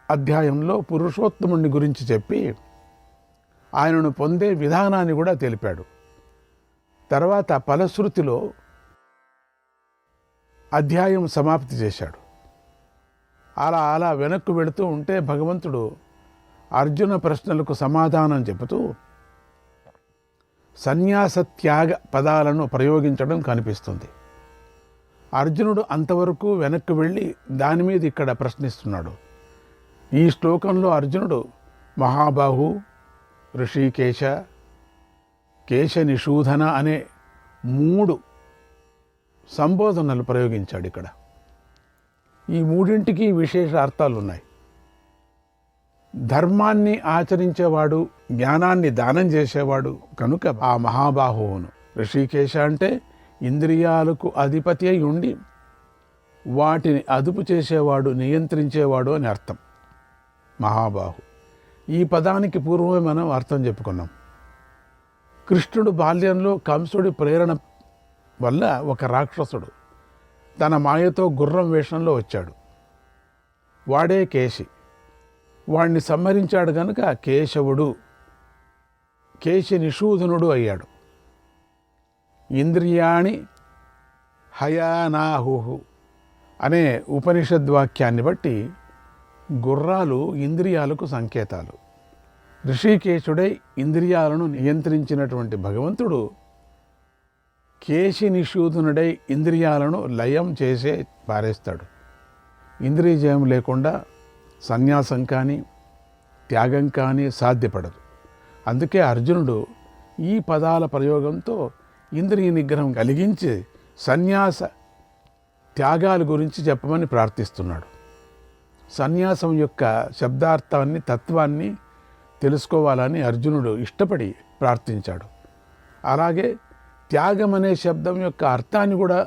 అధ్యాయంలో పురుషోత్తముని గురించి చెప్పి ఆయనను పొందే విధానాన్ని కూడా తెలిపాడు. తర్వాత ఫలశ్రుతిలో అధ్యాయం సమాప్తి చేశాడు. అలా వెనక్కు వెళుతూ ఉంటే భగవంతుడు అర్జున ప్రశ్నలకు సమాధానం చెబుతూ సన్యాస త్యాగ పదాలను ప్రయోగించడం కనిపిస్తుంది. అర్జునుడు అంతవరకు వెనక్కు వెళ్ళి దాని మీద ఇక్కడ ప్రశ్నిస్తున్నాడు. ఈ శ్లోకంలో అర్జునుడు మహాబాహు, ఋషికేశ, కేశ నిషూధన అనే 3 సంబోధనలు ప్రయోగించాడు. ఇక్కడ ఈ మూడింటికి విశేష అర్థాలు ఉన్నాయి. ధర్మాన్ని ఆచరించేవాడు, జ్ఞానాన్ని దానం చేసేవాడు కనుక ఆ మహాబాహువును. ఋషికేశ అంటే ఇంద్రియాలకు అధిపతి అయి ఉండి వాటిని అదుపు చేసేవాడు, నియంత్రించేవాడు అని అర్థం మహాబాహు. ఈ పదానికి పూర్వమే మనం అర్థం చెప్పుకున్నాం. కృష్ణుడు బాల్యంలో కంసుడి ప్రేరణ వల్ల ఒక రాక్షసుడు తన మాయతో గుర్రం వేషంలో వచ్చాడు. వాడే కేశి. వాణ్ణి సంహరించాడు గనుక కేశవుడు, కేశి నిషూధనుడు అయ్యాడు. ఇంద్రియాణి హయానాహు అనే ఉపనిషద్వాక్యాన్ని బట్టి గుర్రాలు ఇంద్రియాలకు సంకేతాలు. ఋషికేశుడై ఇంద్రియాలను నియంత్రించినటువంటి భగవంతుడు కేశి నిషూధనుడై ఇంద్రియాలను లయం చేసే పారేస్తాడు. ఇంద్రియ జయం లేకుండా సన్యాసం కానీ త్యాగం కానీ సాధ్యపడదు. అందుకే అర్జునుడు ఈ పదాల ప్రయోగంతో ఇంద్రియ నిగ్రహం కలిగించి సన్యాస త్యాగాల గురించి చెప్పమని ప్రార్థిస్తున్నాడు. సన్యాసం యొక్క శబ్దార్థాన్ని, తత్వాన్ని తెలుసుకోవాలని అర్జునుడు ఇష్టపడి ప్రార్థించాడు. అలాగే త్యాగం అనే శబ్దం యొక్క అర్థాన్ని కూడా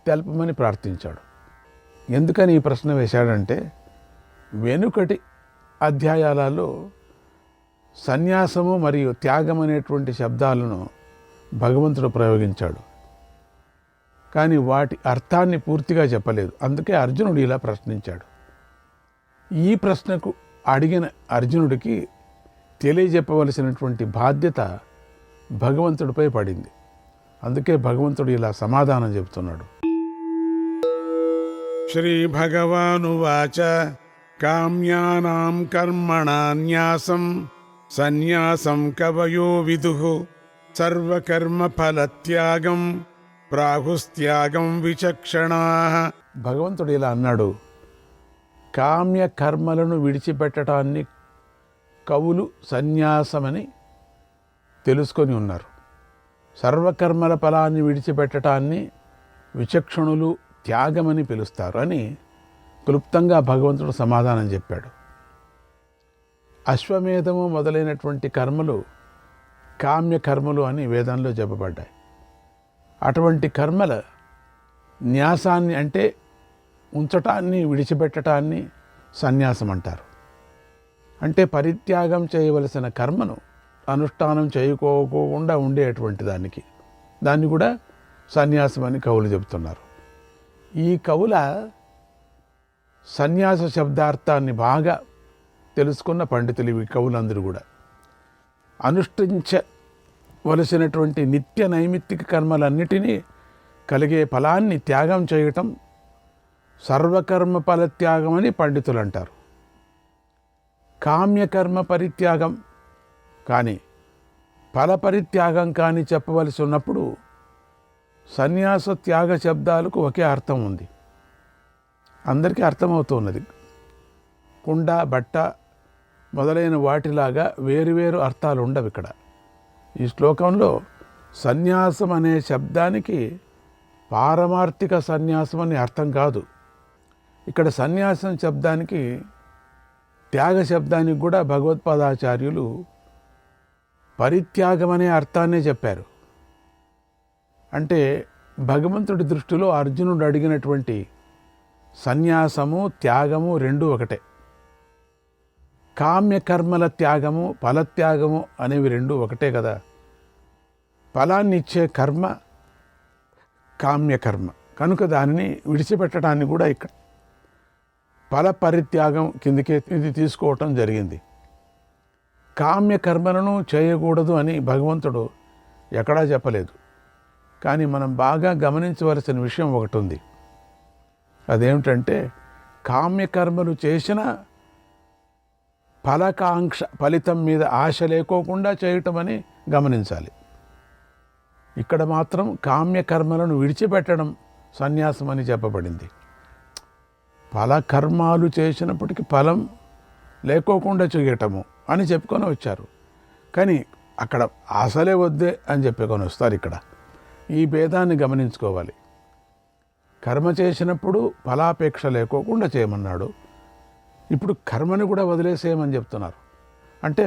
తెలపమని ప్రార్థించాడు. ఎందుకని ఈ ప్రశ్న వేశాడంటే వెనుకటి అధ్యాయాలలో సన్యాసము మరియు త్యాగం అనేటువంటి శబ్దాలను భగవంతుడు ప్రయోగించాడు. కానీ వాటి అర్థాన్ని పూర్తిగా చెప్పలేదు. అందుకే అర్జునుడు ఇలా ప్రశ్నించాడు. ఈ ప్రశ్నకు అడిగిన అర్జునుడికి తెలియజెప్పవలసినటువంటి బాధ్యత భగవంతుడిపై పడింది. అందుకే భగవంతుడు ఇలా సమాధానం చెబుతున్నాడు. శ్రీ భగవానువాచ కామ్యానాం కర్మణాన్యాసం సన్యాసం కవయో విదుః సర్వకర్మ ఫలత్యాగం ప్రాహుస్త్యాగం విచక్షణాః. భగవంతుడు ఇలా అన్నాడు. కామ్య కర్మలను విడిచిపెట్టడాన్ని కవులు సన్యాసమని తెలుసుకొని ఉన్నారు. సర్వకర్మల ఫలాన్ని విడిచిపెట్టడాన్ని విచక్షణులు త్యాగమని పిలుస్తారు అని క్లుప్తంగా భగవంతుడు సమాధానం చెప్పాడు. అశ్వమేధము మొదలైనటువంటి కర్మలు కామ్య కర్మలు అని వేదంలో చెప్పబడ్డాయి. అటువంటి కర్మల న్యాసాన్ని అంటే ఉంచటాన్ని, విడిచిపెట్టడాన్ని సన్యాసం అంటారు. అంటే పరిత్యాగం చేయవలసిన కర్మను అనుష్ఠానం చేయకోకుండా ఉండేటువంటి దాన్ని కూడా సన్యాసం అని కవులు చెబుతున్నారు. ఈ కవుల సన్యాస శబ్దార్థాన్ని బాగా తెలుసుకున్న పండితులు ఇవి కవులందరూ కూడా. అనుష్ఠించవలసినటువంటి నిత్య నైమిత్తిక కర్మలన్నిటినీ కలిగే ఫలాన్ని త్యాగం చేయటం సర్వకర్మ ఫలత్యాగం అని పండితులు అంటారు. కామ్యకర్మ పరిత్యాగం కానీ ఫలపరిత్యాగం కానీ చెప్పవలసి ఉన్నప్పుడు సన్యాస త్యాగ శబ్దాలకు ఒకే అర్థం ఉంది. అందరికీ అర్థమవుతున్నది. కుండ, బట్ట మొదలైన వాటిలాగా వేరువేరు అర్థాలు ఉండవు ఇక్కడ. ఈ శ్లోకంలో సన్యాసం అనే శబ్దానికి పారమార్థిక సన్యాసం అని అర్థం కాదు. ఇక్కడ సన్యాసం శబ్దానికి, త్యాగ శబ్దానికి కూడా భగవత్పాదాచార్యులు పరిత్యాగం అనే అర్థాన్నే చెప్పారు. అంటే భగవంతుడి దృష్టిలో అర్జునుడు అడిగినటువంటి సన్యాసము త్యాగము రెండు ఒకటే. కామ్యకర్మల త్యాగము ఫలత్యాగము అనేవి రెండు ఒకటే కదా. ఫలాన్ని ఇచ్చే కర్మ కామ్యకర్మ కనుక దానిని విడిచిపెట్టడాన్ని కూడా ఇక్కడ ఫల పరిత్యాగం కిందకే ఇది తీసుకోవటం జరిగింది. కామ్యకర్మలను చేయకూడదు అని భగవంతుడు ఎక్కడా చెప్పలేదు. కానీ మనం బాగా గమనించవలసిన విషయం ఒకటి ఉంది. అదేమిటంటే కామ్యకర్మలు చేసిన ఫలితం మీద ఆశ లేకోకుండా చేయటం అని గమనించాలి. ఇక్కడ మాత్రం కామ్యకర్మలను విడిచిపెట్టడం సన్యాసం అని చెప్పబడింది. ఫలకర్మాలు చేసినప్పటికీ ఫలం లేకోకుండా చేయటము అని చెప్పుకొని వచ్చారు. కానీ అక్కడ ఆశలే వద్దే అని చెప్పుకొని వస్తారు. ఇక్కడ ఈ భేదాన్ని గమనించుకోవాలి. కర్మ చేసినప్పుడు ఫలాపేక్ష లేకోకుండా చేయమన్నాడు. ఇప్పుడు కర్మని కూడా వదిలేసేయమని చెప్తున్నారు. అంటే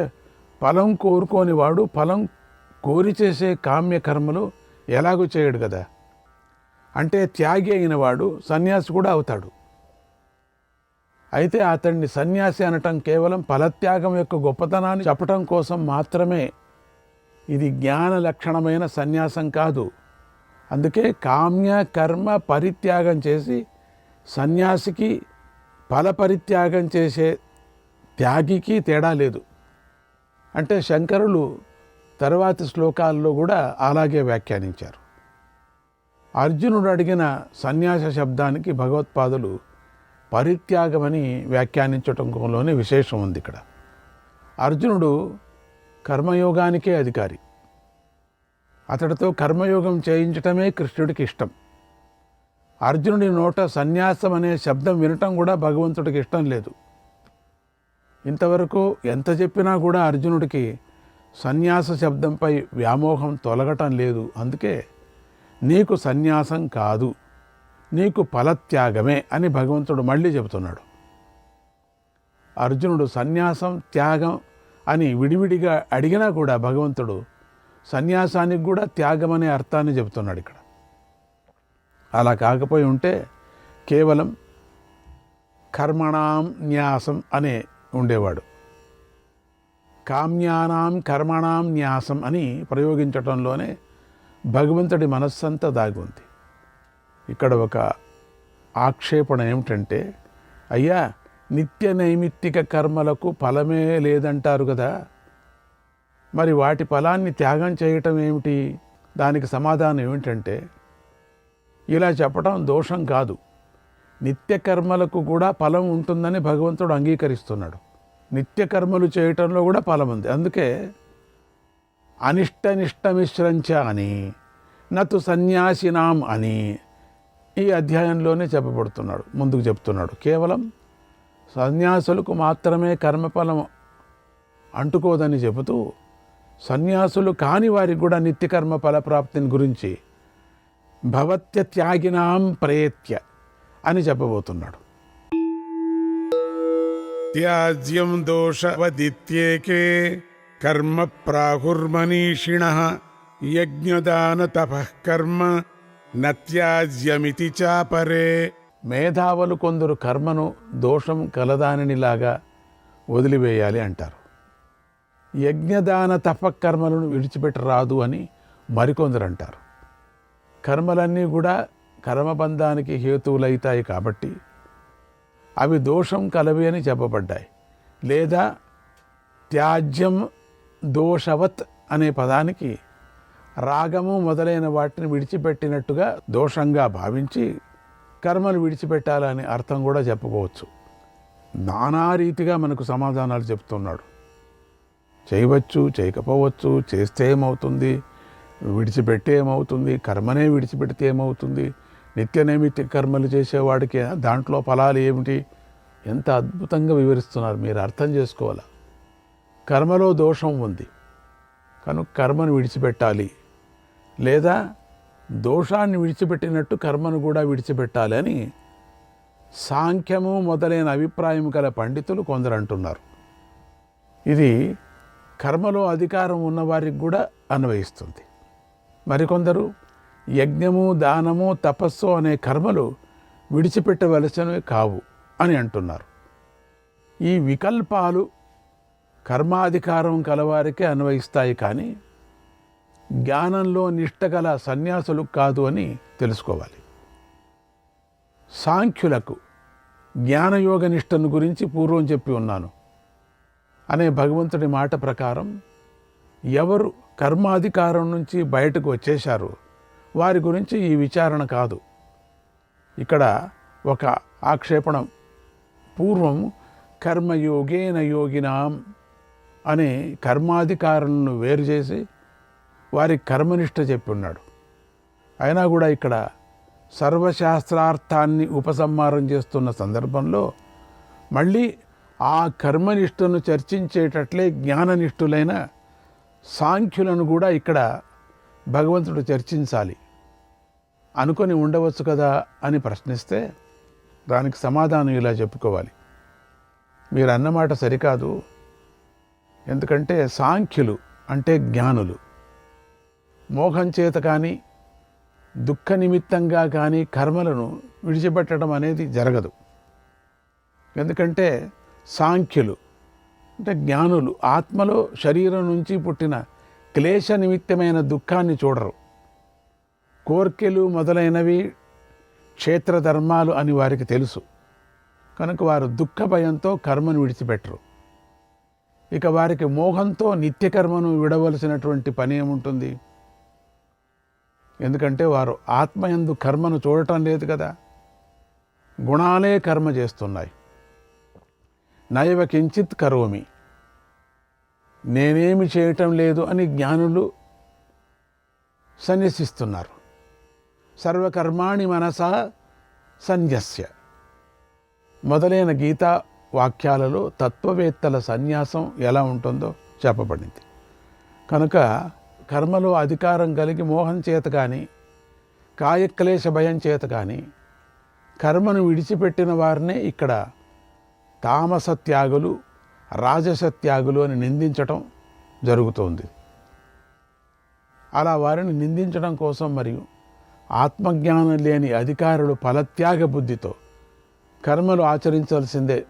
ఫలం కోరుకోని వాడు ఫలం కోరి చేసే కామ్యకర్మలు ఎలాగూ చేయడు కదా. అంటే త్యాగి అయిన వాడు సన్యాసి కూడా అవుతాడు. అయితే అతన్ని సన్యాసి అనటం కేవలం ఫలత్యాగం యొక్క గొప్పతనాన్ని చెప్పటం కోసం మాత్రమే. ఇది జ్ఞాన లక్షణమైన సన్యాసం కాదు. అందుకే కామ్య కర్మ పరిత్యాగం చేసి సన్యాసికి ఫల పరిత్యాగం చేసే త్యాగికి తేడా లేదు. అంటే శంకరులు తరువాతి శ్లోకాల్లో కూడా అలాగే వ్యాఖ్యానించారు. అర్జునుడు అడిగిన సన్యాస శబ్దానికి భగవత్పాదులు పరిత్యాగమని వ్యాఖ్యానించటంలోనే విశేషం ఉంది. ఇక్కడ అర్జునుడు కర్మయోగానికే అధికారి. అతడితో కర్మయోగం చేయించటమే కృష్ణుడికి ఇష్టం. అర్జునుడి నోట సన్యాసం అనే శబ్దం వినటం కూడా భగవంతుడికి ఇష్టం లేదు. ఇంతవరకు ఎంత చెప్పినా కూడా అర్జునుడికి సన్యాస శబ్దంపై వ్యామోహం తొలగటం లేదు. అందుకే నీకు సన్యాసం కాదు, నీకు ఫలత్యాగమే అని భగవంతుడు మళ్ళీ చెబుతున్నాడు. అర్జునుడు సన్యాసం త్యాగం అని విడివిడిగా అడిగినా కూడా భగవంతుడు సన్యాసానికి కూడా త్యాగం అనే అర్థాన్ని చెబుతున్నాడు ఇక్కడ. అలా కాకపోయి ఉంటే కేవలం కర్మణాం న్యాసం అనే ఉండేవాడు. కామ్యానాం కర్మణాం న్యాసం అని ప్రయోగించటంలోనే భగవంతుడి మనస్సంతా దాగి ఉంది. ఇక్కడ ఒక ఆక్షేపణ ఏమిటంటే, అయ్యా నిత్య నైమిత్తిక కర్మలకు ఫలమే లేదంటారు కదా, మరి వాటి ఫలాన్ని త్యాగం చేయటం ఏమిటి? దానికి సమాధానం ఏమిటంటే, ఇలా చెప్పటం దోషం కాదు. నిత్య కర్మలకు కూడా ఫలం ఉంటుందని భగవంతుడు అంగీకరిస్తున్నాడు. నిత్య కర్మలు చేయటంలో కూడా ఫలం ఉంది. అందుకే అనిష్టనిష్టమిశ్రంచ అని నతు సన్యాసినాం అని ఈ అధ్యాయంలోనే చెప్పబడుతున్నాడు. ముందుకు చెప్తున్నాడు, కేవలం సన్యాసులకు మాత్రమే కర్మఫలం అంటుకోదని చెబుతూ సన్యాసులు కాని వారికి కూడా నిత్యకర్మ ఫలప్రాప్తిని గురించి భవత్య త్యాగినాం ప్రయత్య అని చెప్పబోతున్నాడు. త్యాజ్యం దోషవదిత్యేకే కర్మ ప్రాహుర్మనీషిణః యజ్ఞదాన తపః కర్మ నత్యాజ్యమితి చాపరే. మేధావులు కొందరు కర్మను దోషం కలదానినిలాగా వదిలివేయాలి అంటారు. యజ్ఞదాన తపకర్మలను విడిచిపెట్టరాదు అని మరికొందరు అంటారు. కర్మలన్నీ కూడా కర్మబంధానికి హేతువులైతాయి కాబట్టి అవి దోషం కలవి అని చెప్పబడ్డాయి. లేదా త్యాజ్యం దోషవత్ అనే పదానికి రాగము మొదలైన వాటిని విడిచిపెట్టినట్టుగా దోషంగా భావించి కర్మలు విడిచిపెట్టాలని అర్థం కూడా చెప్పుకోవచ్చు. నానా రీతిగా మనకు సమాధానాలు చెప్తున్నాడు. చేయవచ్చు, చేయకపోవచ్చు, చేస్తే ఏమవుతుంది, విడిచిపెట్టే ఏమవుతుంది, కర్మనే విడిచిపెడితే ఏమవుతుంది, నిత్య నైమిత్తిక కర్మలు చేసేవాడికి దాంట్లో ఫలాలు ఏమిటి, ఎంత అద్భుతంగా వివరిస్తున్నారు. మీరు అర్థం చేసుకోవాలి. కర్మలో దోషం ఉంది కనుక కర్మను విడిచిపెట్టాలి, లేదా దోషాన్ని విడిచిపెట్టినట్టు కర్మను కూడా విడిచిపెట్టాలి అని సాంఖ్యము మొదలైన అభిప్రాయం గల పండితులు కొందరు అంటున్నారు. ఇది కర్మలో అధికారం ఉన్నవారికి కూడా అన్వయిస్తుంది. మరికొందరు యజ్ఞము దానము తపస్సు అనే కర్మలు విడిచిపెట్టవలసినవి కావు అని అంటున్నారు. ఈ వికల్పాలు కర్మాధికారం కలవారికే అన్వయిస్తాయి, కానీ జ్ఞానంలో నిష్ట గల సన్యాసులకు కాదు అని తెలుసుకోవాలి. సాంఖ్యులకు జ్ఞానయోగ నిష్టను గురించి పూర్వం చెప్పి ఉన్నాను అనే భగవంతుడి మాట ప్రకారం ఎవరు కర్మాధికారం నుంచి బయటకు వచ్చేశారో వారి గురించి ఈ విచారణ కాదు. ఇక్కడ ఒక ఆక్షేపణం, పూర్వం కర్మయోగేన యోగినాం అనే కర్మాధికారులను వేరు చేసి వారి కర్మనిష్ట చెప్పి ఉన్నాడు. అయినా కూడా ఇక్కడ సర్వశాస్త్రార్థాన్ని ఉపసంహారం చేస్తున్న సందర్భంలో మళ్ళీ ఆ కర్మనిష్టను చర్చించేటట్లే జ్ఞాననిష్ఠులైన సాంఖ్యులను కూడా ఇక్కడ భగవంతుడు చర్చించాలి అనుకొని ఉండవచ్చు కదా అని ప్రశ్నిస్తే దానికి సమాధానం ఇలా చెప్పుకోవాలి. మీరు అన్నమాట సరికాదు. ఎందుకంటే సాంఖ్యులు అంటే జ్ఞానులు. మోహం చేత కానీ దుఃఖ నిమిత్తంగా కానీ కర్మలను విడిచిపెట్టడం అనేది జరగదు. ఎందుకంటే సాంఖ్యులు అంటే జ్ఞానులు ఆత్మలో శరీరం నుంచి పుట్టిన క్లేశ నిమిత్తమైన దుఃఖాన్ని చూడరు. కోర్కెలు మొదలైనవి క్షేత్రధర్మాలు అని వారికి తెలుసు కనుక వారు దుఃఖ భయంతో కర్మను విడిచిపెట్టరు. ఇక వారికి మోహంతో నిత్యకర్మను విడవలసినటువంటి పని ఏముంటుంది? ఎందుకంటే వారు ఆత్మయందు కర్మను చూడటం లేదు కదా, గుణాలే కర్మ చేస్తున్నాయి. నైవ కించిత్ కరోమి, నేనేమి చేయటం లేదు అని జ్ఞానులు సన్యసిస్తున్నారు. సర్వకర్మాణి మనసా సన్యస్య మొదలైన గీతా వాక్యాలలో తత్వవేత్తల సన్యాసం ఎలా ఉంటుందో చెప్పబడింది. కనుక కర్మలో అధికారం కలిగి మోహం చేత కానీ కాయక్లేశ భయం చేత కానీ కర్మను విడిచిపెట్టిన వారినే ఇక్కడ తామస త్యాగులు రాజస త్యాగులు అని నిందించటం జరుగుతోంది. అలా వారిని నిందించడం కోసం మరియు ఆత్మజ్ఞానం లేని అధికారులు ఫలత్యాగ బుద్ధితో కర్మలు ఆచరించాల్సిందే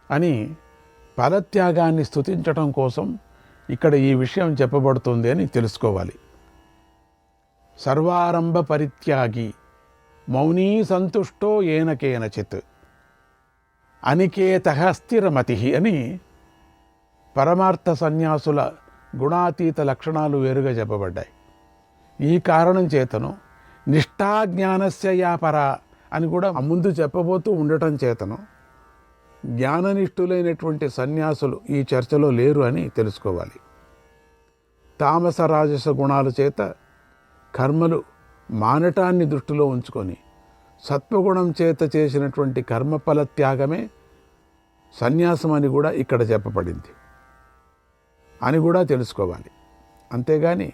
అని ఫలత్యాగాన్ని స్తుతించటం కోసం ఇక్కడ ఈ విషయం చెప్పబడుతుంది అని తెలుసుకోవాలి. సర్వారంభ పరిత్యాగి మౌనీ సంతుష్టో ఏనకేనచిత్ అనికేత స్థిరమతి అని పరమార్థ సన్యాసుల గుణాతీత లక్షణాలు వేరుగా చెప్పబడ్డాయి. ఈ కారణం చేతను నిష్ఠాజ్ఞానస్య యాపర అని కూడా ముందు చెప్పబోతూ ఉండటం చేతను జ్ఞాననిష్ఠులైనటువంటి సన్యాసులు ఈ చర్చలో లేరు అని తెలుసుకోవాలి. తామస రాజస గుణాల చేత కర్మలు మానటాన్ని దృష్టిలో ఉంచుకొని సత్వగుణం చేత చేసినటువంటి కర్మఫల త్యాగమే సన్యాసం అని కూడా ఇక్కడ చెప్పబడింది అని కూడా తెలుసుకోవాలి. అంతేగాని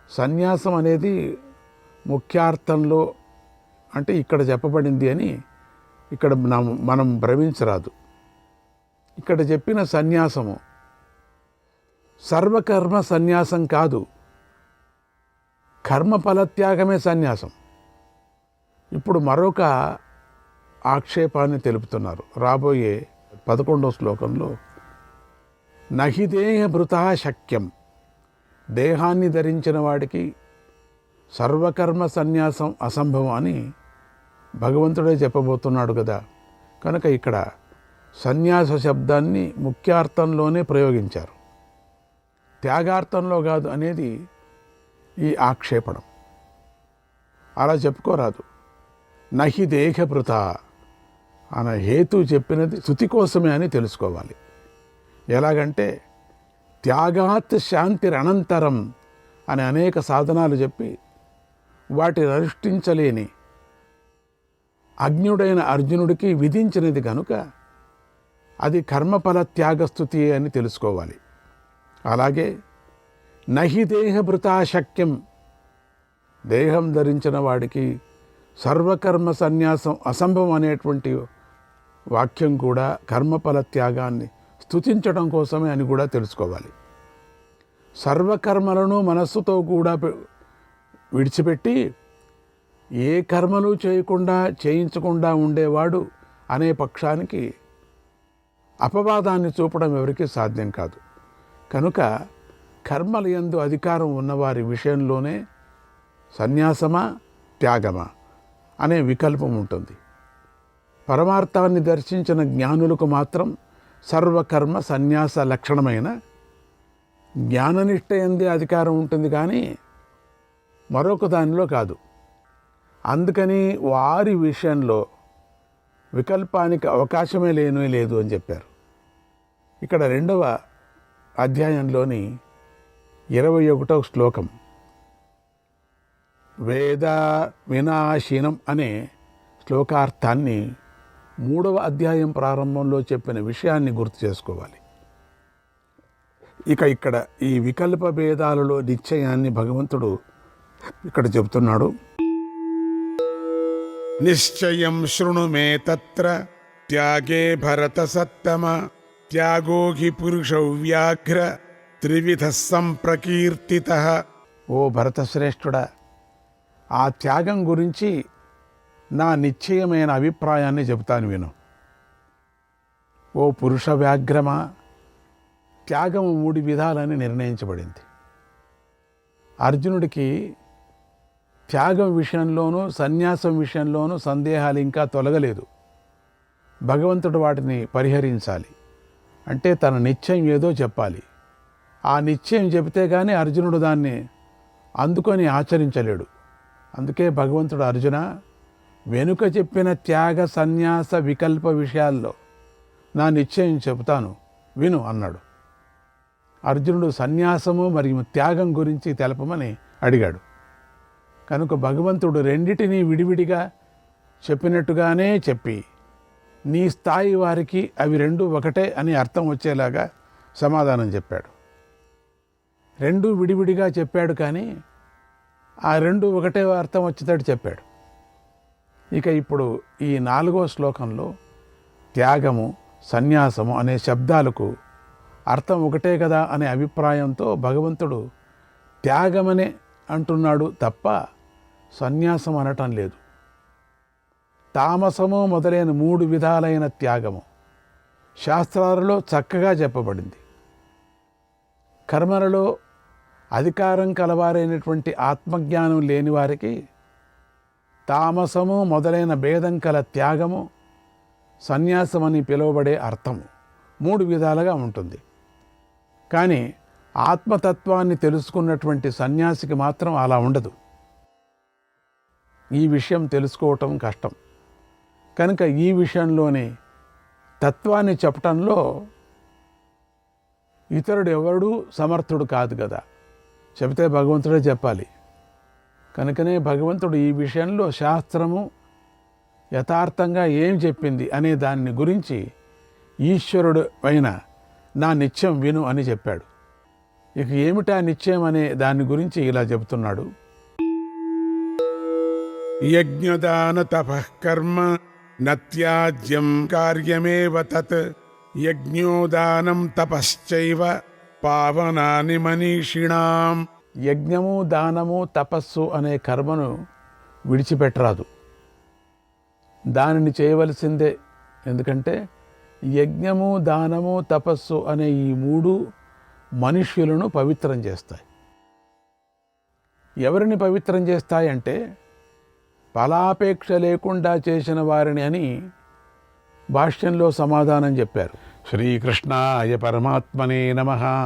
సన్యాసం అనేది ముఖ్యార్థంలో అంటే ఇక్కడ చెప్పబడింది అని ఇక్కడ మనం భ్రమించరాదు. ఇక్కడ చెప్పిన సన్యాసము సర్వకర్మ సన్యాసం కాదు, కర్మఫలత్యాగమే సన్యాసం. ఇప్పుడు మరొక ఆక్షేపాన్ని తెలుపుతున్నారు రాబోయే 11వ శ్లోకంలో. నహి దేహభృతా శక్యం, దేహాన్ని ధరించిన వాడికి సర్వకర్మ సన్యాసం అసంభవం అని భగవంతుడే చెప్పబోతున్నాడు కదా. కనుక ఇక్కడ సన్యాస శబ్దాన్ని ముఖ్యార్థంలోనే ప్రయోగించారు, త్యాగార్థంలో కాదు అనేది ఈ ఆక్షేపణం. అలా చెప్పుకోరాదు. నహి దేహభృత అన్న హేతు చెప్పినది స్తుతి కోసమే అని తెలుసుకోవాలి. ఎలాగంటే త్యాగాత్ శాంతిరనంతరం అని అనేక సాధనాలు చెప్పి వాటిని అనుష్ఠించలేని అజ్ఞుడైన అర్జునుడికి విధించినది కనుక అది కర్మఫల త్యాగస్థుతి అని తెలుసుకోవాలి. అలాగే నహి దేహభృతా శక్యం, దేహం ధరించిన వాడికి సర్వకర్మ సన్యాసం అసంభవం అనేటువంటి వాక్యం కూడా కర్మఫల త్యాగాన్ని స్తుతించడం కోసమే అని కూడా తెలుసుకోవాలి. సర్వకర్మలను మనస్సుతో కూడా విడిచిపెట్టి ఏ కర్మలు చేయకుండా చేయించకుండా ఉండేవాడు అనే పక్షానికి అపవాదాన్ని చూపడం ఎవరికీ సాధ్యం కాదు. కనుక కర్మల యందు అధికారం ఉన్నవారి విషయంలోనే సన్యాసమా త్యాగమా అనే వికల్పం ఉంటుంది. పరమార్థాన్ని దర్శించిన జ్ఞానులకు మాత్రం సర్వకర్మ సన్యాస లక్షణమైన జ్ఞాననిష్ట యందే అధికారం ఉంటుంది, కానీ మరొక దానిలో కాదు. అందుకని వారి విషయంలో వికల్పానికి అవకాశమే లేదు అని చెప్పారు. ఇక్కడ 2వ అధ్యాయంలోని 21వ శ్లోకం వేద వినాశీనం అనే శ్లోకార్థాన్ని 3వ అధ్యాయం ప్రారంభంలో చెప్పిన విషయాన్ని గుర్తు చేసుకోవాలి. ఇక్కడ ఈ వికల్ప భేదాలలో నిశ్చయాన్ని భగవంతుడు ఇక్కడ చెబుతున్నాడు. నిశ్చయం శృణు మే తత్ర త్యాగే భరత సత్తమ త్యాగో హి పురుషౌ వ్యాఘ్ర త్రివిధ సంప్రకీర్తిత. ఓ భరతశ్రేష్ఠుడా, ఆ త్యాగం గురించి నా నిశ్చయమైన అభిప్రాయాన్ని చెబుతాను విను. ఓ పురుష వ్యాఘ్రమా, త్యాగము 3 విధాలని నిర్ణయించబడింది. అర్జునుడికి త్యాగం విషయంలోనూ సన్యాసం విషయంలోనూ సందేహాలు ఇంకా తొలగలేదు. భగవంతుడు వాటిని పరిహరించాలి అంటే తన నిశ్చయం ఏదో చెప్పాలి. ఆ నిశ్చయం చెబితే కానీ అర్జునుడు దాన్ని అందుకొని ఆచరించలేడు. అందుకే భగవంతుడు అర్జున, వెనుక చెప్పిన త్యాగ సన్యాస వికల్ప విషయాల్లో నా నిశ్చయం చెబుతాను విను అన్నాడు. అర్జునుడు సన్యాసము మరియు త్యాగం గురించి తెలపమని అడిగాడు. కనుక భగవంతుడు రెండిటినీ విడివిడిగా చెప్పినట్టుగానే చెప్పి నీ స్థాయి వారికి అవి 2 ఒకటే అని అర్థం వచ్చేలాగా సమాధానం చెప్పాడు. 2 విడివిడిగా చెప్పాడు, కానీ ఆ 2 ఒకటే అర్థం వచ్చేటట్టు చెప్పాడు. ఇక ఇప్పుడు ఈ 4వ శ్లోకంలో త్యాగము సన్యాసము అనే శబ్దాలకు అర్థం ఒకటే కదా అనే అభిప్రాయంతో భగవంతుడు త్యాగమనే అంటున్నాడు తప్ప సన్యాసం అనటం లేదు. తామసము మొదలైన 3 విధాలైన త్యాగము శాస్త్రాలలో చక్కగా చెప్పబడింది. కర్మలలో అధికారం కలవారైనటువంటి ఆత్మజ్ఞానం లేని వారికి తామసము మొదలైన భేదం కల త్యాగము సన్యాసమని పిలువబడే అర్థము 3 విధాలుగా ఉంటుంది. కానీ ఆత్మతత్వాన్ని తెలుసుకున్నటువంటి సన్యాసికి మాత్రం అలా ఉండదు. ఈ విషయం తెలుసుకోవటం కష్టం. కనుక ఈ విషయంలోనే తత్వాన్ని చెప్పటంలో ఇతరుడు ఎవడూ సమర్థుడు కాదు కదా, చెబితే భగవంతుడే చెప్పాలి. కనుకనే భగవంతుడు ఈ విషయంలో శాస్త్రము యథార్థంగా ఏం చెప్పింది అనే దాన్ని గురించి ఈశ్వరుడు అయిన నా నిశ్చయం విను అని చెప్పాడు. ఇక ఏమిటా నిశ్చయం అనే దాని గురించి ఇలా చెబుతున్నాడు. యజ్ఞదాన తపః కర్మ నత్యాజ్యం కార్యమేవ తత్ యజ్ఞోదానం తపశ్చైవ పావనాని మనీషిణాం. యజ్ఞము దానము తపస్సు అనే కర్మను విడిచిపెట్టరాదు, దానిని చేయవలసిందే. ఎందుకంటే యజ్ఞము దానము తపస్సు అనే ఈ 3 మనుష్యులను పవిత్రం చేస్తాయి. ఎవరిని పవిత్రం చేస్తాయంటే ఫలాపేక్ష లేకుండా చేసిన వారిని అని భాష్యంలో సమాధానం చెప్పారు. శ్రీకృష్ణాయ పరమాత్మనే నమః.